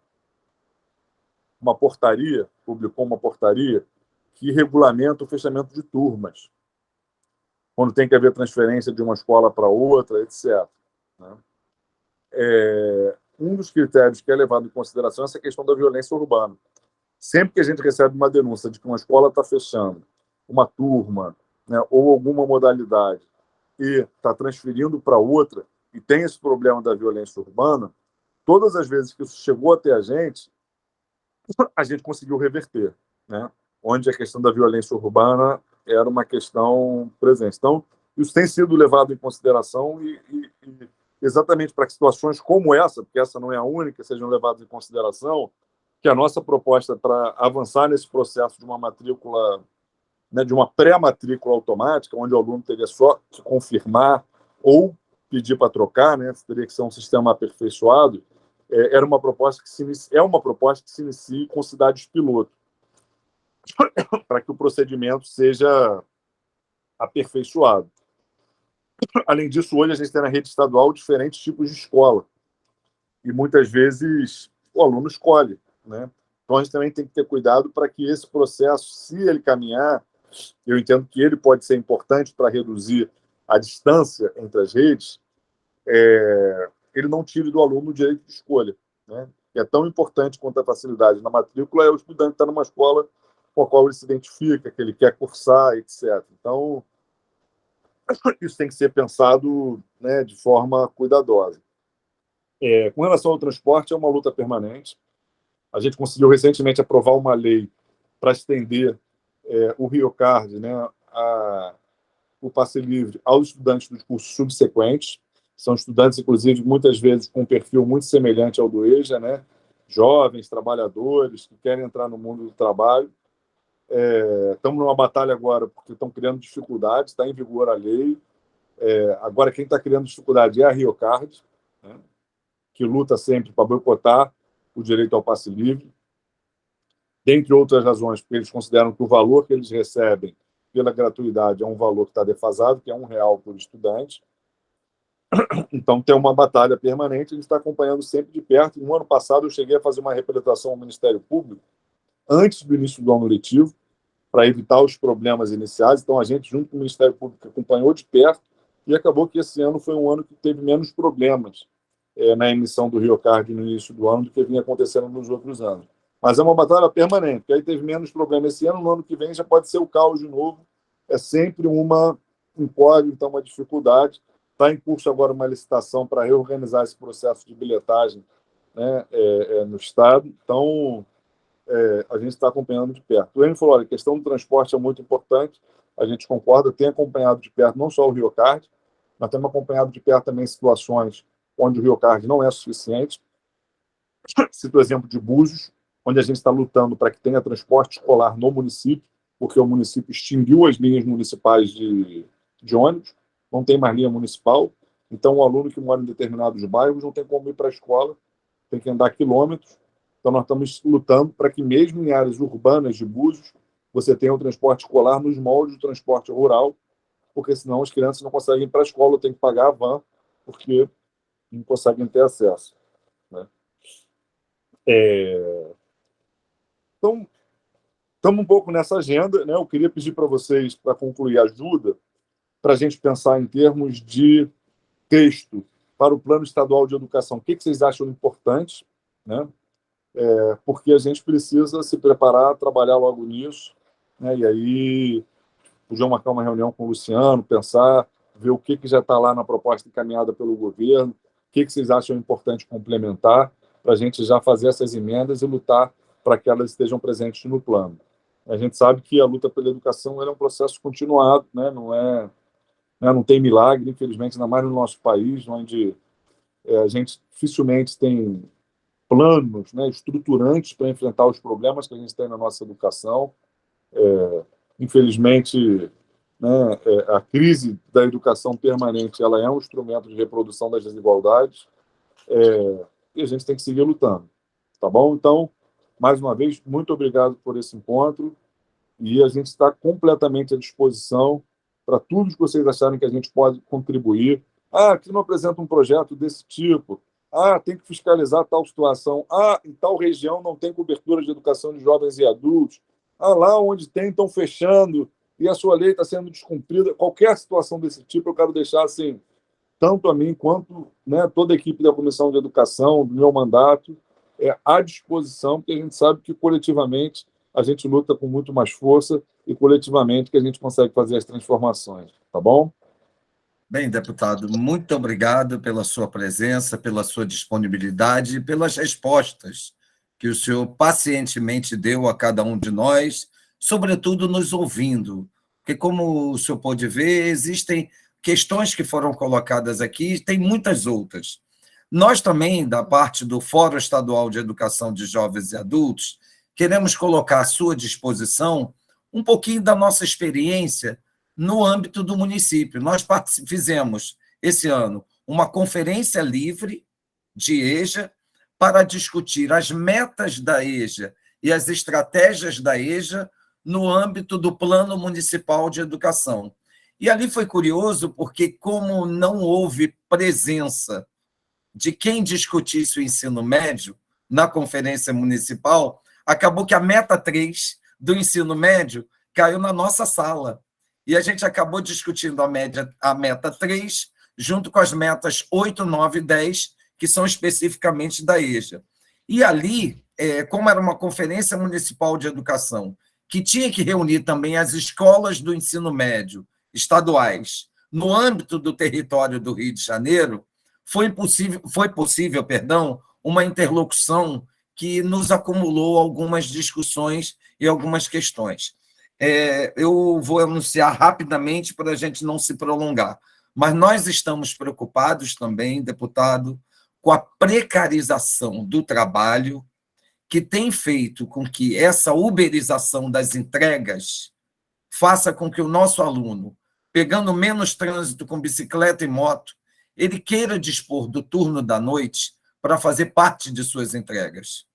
portaria, publicou uma portaria que regulamenta o fechamento de turmas, quando tem que haver transferência de uma escola para outra, etc. Né? Um dos critérios que é levado em consideração é essa questão da violência urbana. Sempre que a gente recebe uma denúncia de que uma escola está fechando, uma turma, né, ou alguma modalidade, e está transferindo para outra, e tem esse problema da violência urbana, todas as vezes que isso chegou até a gente conseguiu reverter, né? Onde a questão da violência urbana era uma questão presente. Então, isso tem sido levado em consideração e exatamente para que situações como essa, porque essa não é a única, sejam levadas em consideração, que a nossa proposta para avançar nesse processo de uma matrícula, né, de uma pré-matrícula automática, onde o aluno teria só que confirmar ou pedir para trocar, né, teria que ser um sistema aperfeiçoado, era uma proposta que se inicie com cidades piloto, para que o procedimento seja aperfeiçoado. Além disso, hoje a gente tem na rede estadual diferentes tipos de escola, e muitas vezes o aluno escolhe, né? Então a gente também tem que ter cuidado para que esse processo, se ele caminhar, eu entendo que ele pode ser importante para reduzir a distância entre as redes, ele não tire do aluno o direito de escolha, né? Que é tão importante quanto a facilidade na matrícula, é o estudante estar numa escola com a qual ele se identifica, que ele quer cursar, etc. Então, isso tem que ser pensado, né, de forma cuidadosa. Com relação ao transporte, é uma luta permanente. A gente conseguiu recentemente aprovar uma lei para estender o RioCard, né, o passe livre aos estudantes dos cursos subsequentes. São estudantes, inclusive, muitas vezes com um perfil muito semelhante ao do EJA, né? Jovens, trabalhadores, que querem entrar no mundo do trabalho. Estamos numa batalha agora, porque estão criando dificuldades, está em vigor a lei. Agora, quem está criando dificuldade é a RioCard, né? Que luta sempre para boicotar o direito ao passe livre, dentre outras razões, porque eles consideram que o valor que eles recebem pela gratuidade é um valor que está defasado, que é R$1 por estudante. Então, tem uma batalha permanente, a gente está acompanhando sempre de perto. No ano passado, eu cheguei a fazer uma representação ao Ministério Público, antes do início do ano letivo, para evitar os problemas iniciais. Então, a gente, junto com o Ministério Público, acompanhou de perto, e acabou que esse ano foi um ano que teve menos problemas na emissão do RioCard no início do ano do que vinha acontecendo nos outros anos. Mas é uma batalha permanente, porque aí teve menos problema esse ano, no ano que vem já pode ser o caos de novo. É sempre um incógnita, uma dificuldade. Está em curso agora uma licitação para reorganizar esse processo de bilhetagem, né, no Estado. Então, a gente está acompanhando de perto. O Enio falou, olha, a questão do transporte é muito importante, a gente concorda, tem acompanhado de perto não só o RioCard, mas temos acompanhado de perto também situações onde o RioCard não é suficiente. Cito o exemplo de Búzios, onde a gente está lutando para que tenha transporte escolar no município, porque o município extinguiu as linhas municipais de ônibus, não tem mais linha municipal, então o aluno que mora em determinados bairros não tem como ir para a escola, tem que andar quilômetros. Então nós estamos lutando para que mesmo em áreas urbanas de Búzios você tenha o transporte escolar nos moldes do transporte rural, porque senão as crianças não conseguem ir para a escola, tem que pagar a van, porque não conseguem ter acesso, né? Então, estamos um pouco nessa agenda, né? Eu queria pedir para vocês, para concluir, ajuda para a gente pensar em termos de texto para o Plano Estadual de Educação. O que vocês acham importante, né? Porque a gente precisa se preparar, trabalhar logo nisso, né? E aí, podia marcar uma reunião com o Luciano, pensar, ver o que já está lá na proposta encaminhada pelo governo, o que vocês acham importante complementar, para a gente já fazer essas emendas e lutar para que elas estejam presentes no plano. A gente sabe que a luta pela educação é um processo continuado, né? Não tem milagre, infelizmente, ainda mais no nosso país, onde a gente dificilmente tem planos, né, estruturantes para enfrentar os problemas que a gente tem na nossa educação. Infelizmente, né, a crise da educação permanente ela é um instrumento de reprodução das desigualdades, e a gente tem que seguir lutando. Tá bom? Então, mais uma vez, muito obrigado por esse encontro, e a gente está completamente à disposição para tudo que vocês acharem que a gente pode contribuir. Aqui não apresenta um projeto desse tipo. Tem que fiscalizar tal situação. Em tal região não tem cobertura de educação de jovens e adultos. Lá onde tem, estão fechando e a sua lei está sendo descumprida. Qualquer situação desse tipo, eu quero deixar assim, tanto a mim quanto, né, toda a equipe da Comissão de Educação, do meu mandato, à disposição, porque a gente sabe que coletivamente a gente luta com muito mais força e coletivamente que a gente consegue fazer as transformações. Tá bom? Bem, deputado, muito obrigado pela sua presença, pela sua disponibilidade e pelas respostas que o senhor pacientemente deu a cada um de nós, sobretudo nos ouvindo, porque, como o senhor pôde ver, existem questões que foram colocadas aqui, e tem muitas outras. Nós também, da parte do Fórum Estadual de Educação de Jovens e Adultos, queremos colocar à sua disposição um pouquinho da nossa experiência no âmbito do município. Nós fizemos, esse ano, uma conferência livre de EJA para discutir as metas da EJA e as estratégias da EJA no âmbito do Plano Municipal de Educação. E ali foi curioso, porque como não houve presença de quem discutisse o ensino médio na conferência municipal, acabou que a meta 3 do ensino médio caiu na nossa sala. E a gente acabou discutindo a meta 3, junto com as metas 8, 9 e 10, que são especificamente da EJA. E ali, como era uma conferência municipal de educação, que tinha que reunir também as escolas do ensino médio estaduais no âmbito do território do Rio de Janeiro, foi possível, uma interlocução que nos acumulou algumas discussões e algumas questões. Eu vou anunciar rapidamente para a gente não se prolongar, mas nós estamos preocupados também, deputado, com a precarização do trabalho, que tem feito com que essa uberização das entregas faça com que o nosso aluno, pegando menos trânsito com bicicleta e moto, ele queira dispor do turno da noite para fazer parte de suas entregas.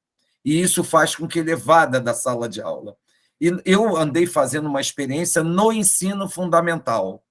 E isso faz com que ele evada da sala de aula. E eu andei fazendo uma experiência no ensino fundamental.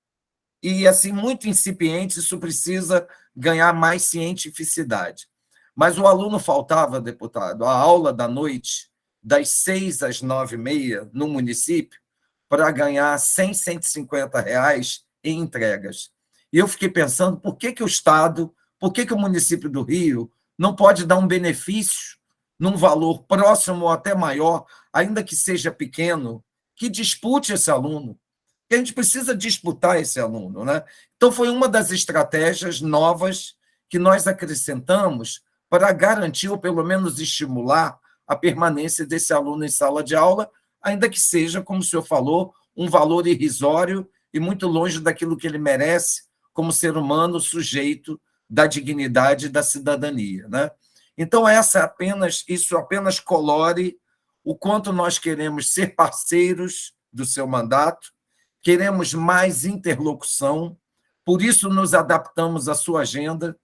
E, assim, muito incipiente, isso precisa ganhar mais cientificidade. Mas o aluno faltava, deputado, a aula da noite, das 6 às 9h30, no município, para ganhar R$100, R$150 em entregas. E eu fiquei pensando, por que o Estado, por que o município do Rio não pode dar um benefício num valor próximo ou até maior, ainda que seja pequeno, que dispute esse aluno? Porque a gente precisa disputar esse aluno, né? Então, foi uma das estratégias novas que nós acrescentamos para garantir, ou pelo menos estimular, a permanência desse aluno em sala de aula, ainda que seja, como o senhor falou, um valor irrisório e muito longe daquilo que ele merece como ser humano sujeito da dignidade e da cidadania, né? Então, isso apenas colore o quanto nós queremos ser parceiros do seu mandato, queremos mais interlocução, por isso nos adaptamos à sua agenda.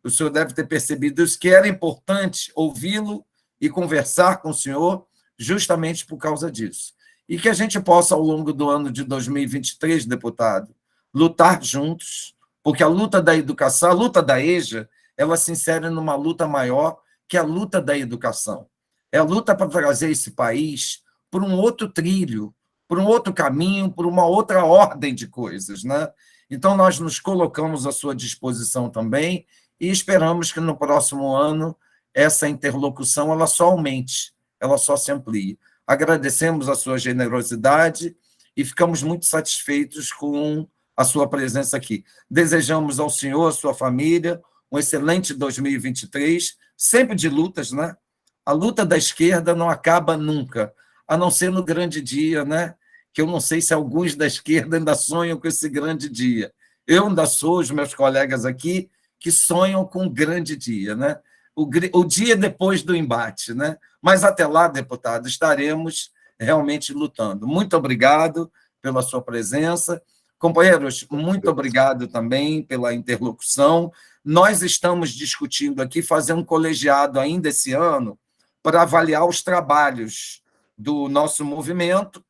O senhor deve ter percebido isso, que era importante ouvi-lo e conversar com o senhor justamente por causa disso. e que a gente possa, ao longo do ano de 2023, deputado, lutar juntos, porque a luta da educação, a luta da EJA, ela se insere numa luta maior, que é a luta da educação. É a luta para trazer esse país por um outro trilho, por um outro caminho, por uma outra ordem de coisas, né? Então, nós nos colocamos à sua disposição também e esperamos que no próximo ano essa interlocução ela só aumente, ela só se amplie. Agradecemos a sua generosidade e ficamos muito satisfeitos com a sua presença aqui. Desejamos ao senhor, à sua família, um excelente 2023, sempre de lutas, né? A luta da esquerda não acaba nunca, a não ser no grande dia, né? Que eu não sei se alguns da esquerda ainda sonham com esse grande dia. Eu ainda sou, os meus colegas aqui, que sonham com um grande dia, né? O dia depois do embate, né? Mas até lá, deputado, estaremos realmente lutando. Muito obrigado pela sua presença. Companheiros, muito obrigado também pela interlocução. Nós estamos discutindo aqui fazer um colegiado ainda esse ano para avaliar os trabalhos do nosso movimento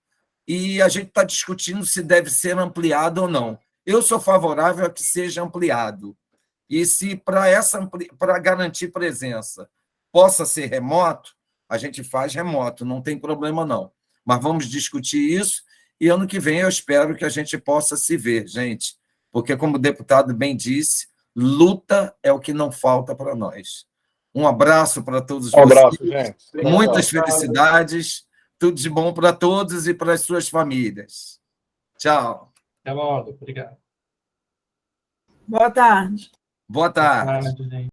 e a gente está discutindo se deve ser ampliado ou não. Eu sou favorável a que seja ampliado. E se para garantir presença possa ser remoto, a gente faz remoto, não tem problema não. Mas vamos discutir isso e ano que vem eu espero que a gente possa se ver, gente, porque como o deputado bem disse, luta é o que não falta para nós. Um abraço para todos vocês. Abraço, gente. Muitas felicidades, tudo de bom para todos e para as suas famílias. Tchau. Até logo. Obrigado. Boa tarde. Boa tarde. Boa tarde, gente.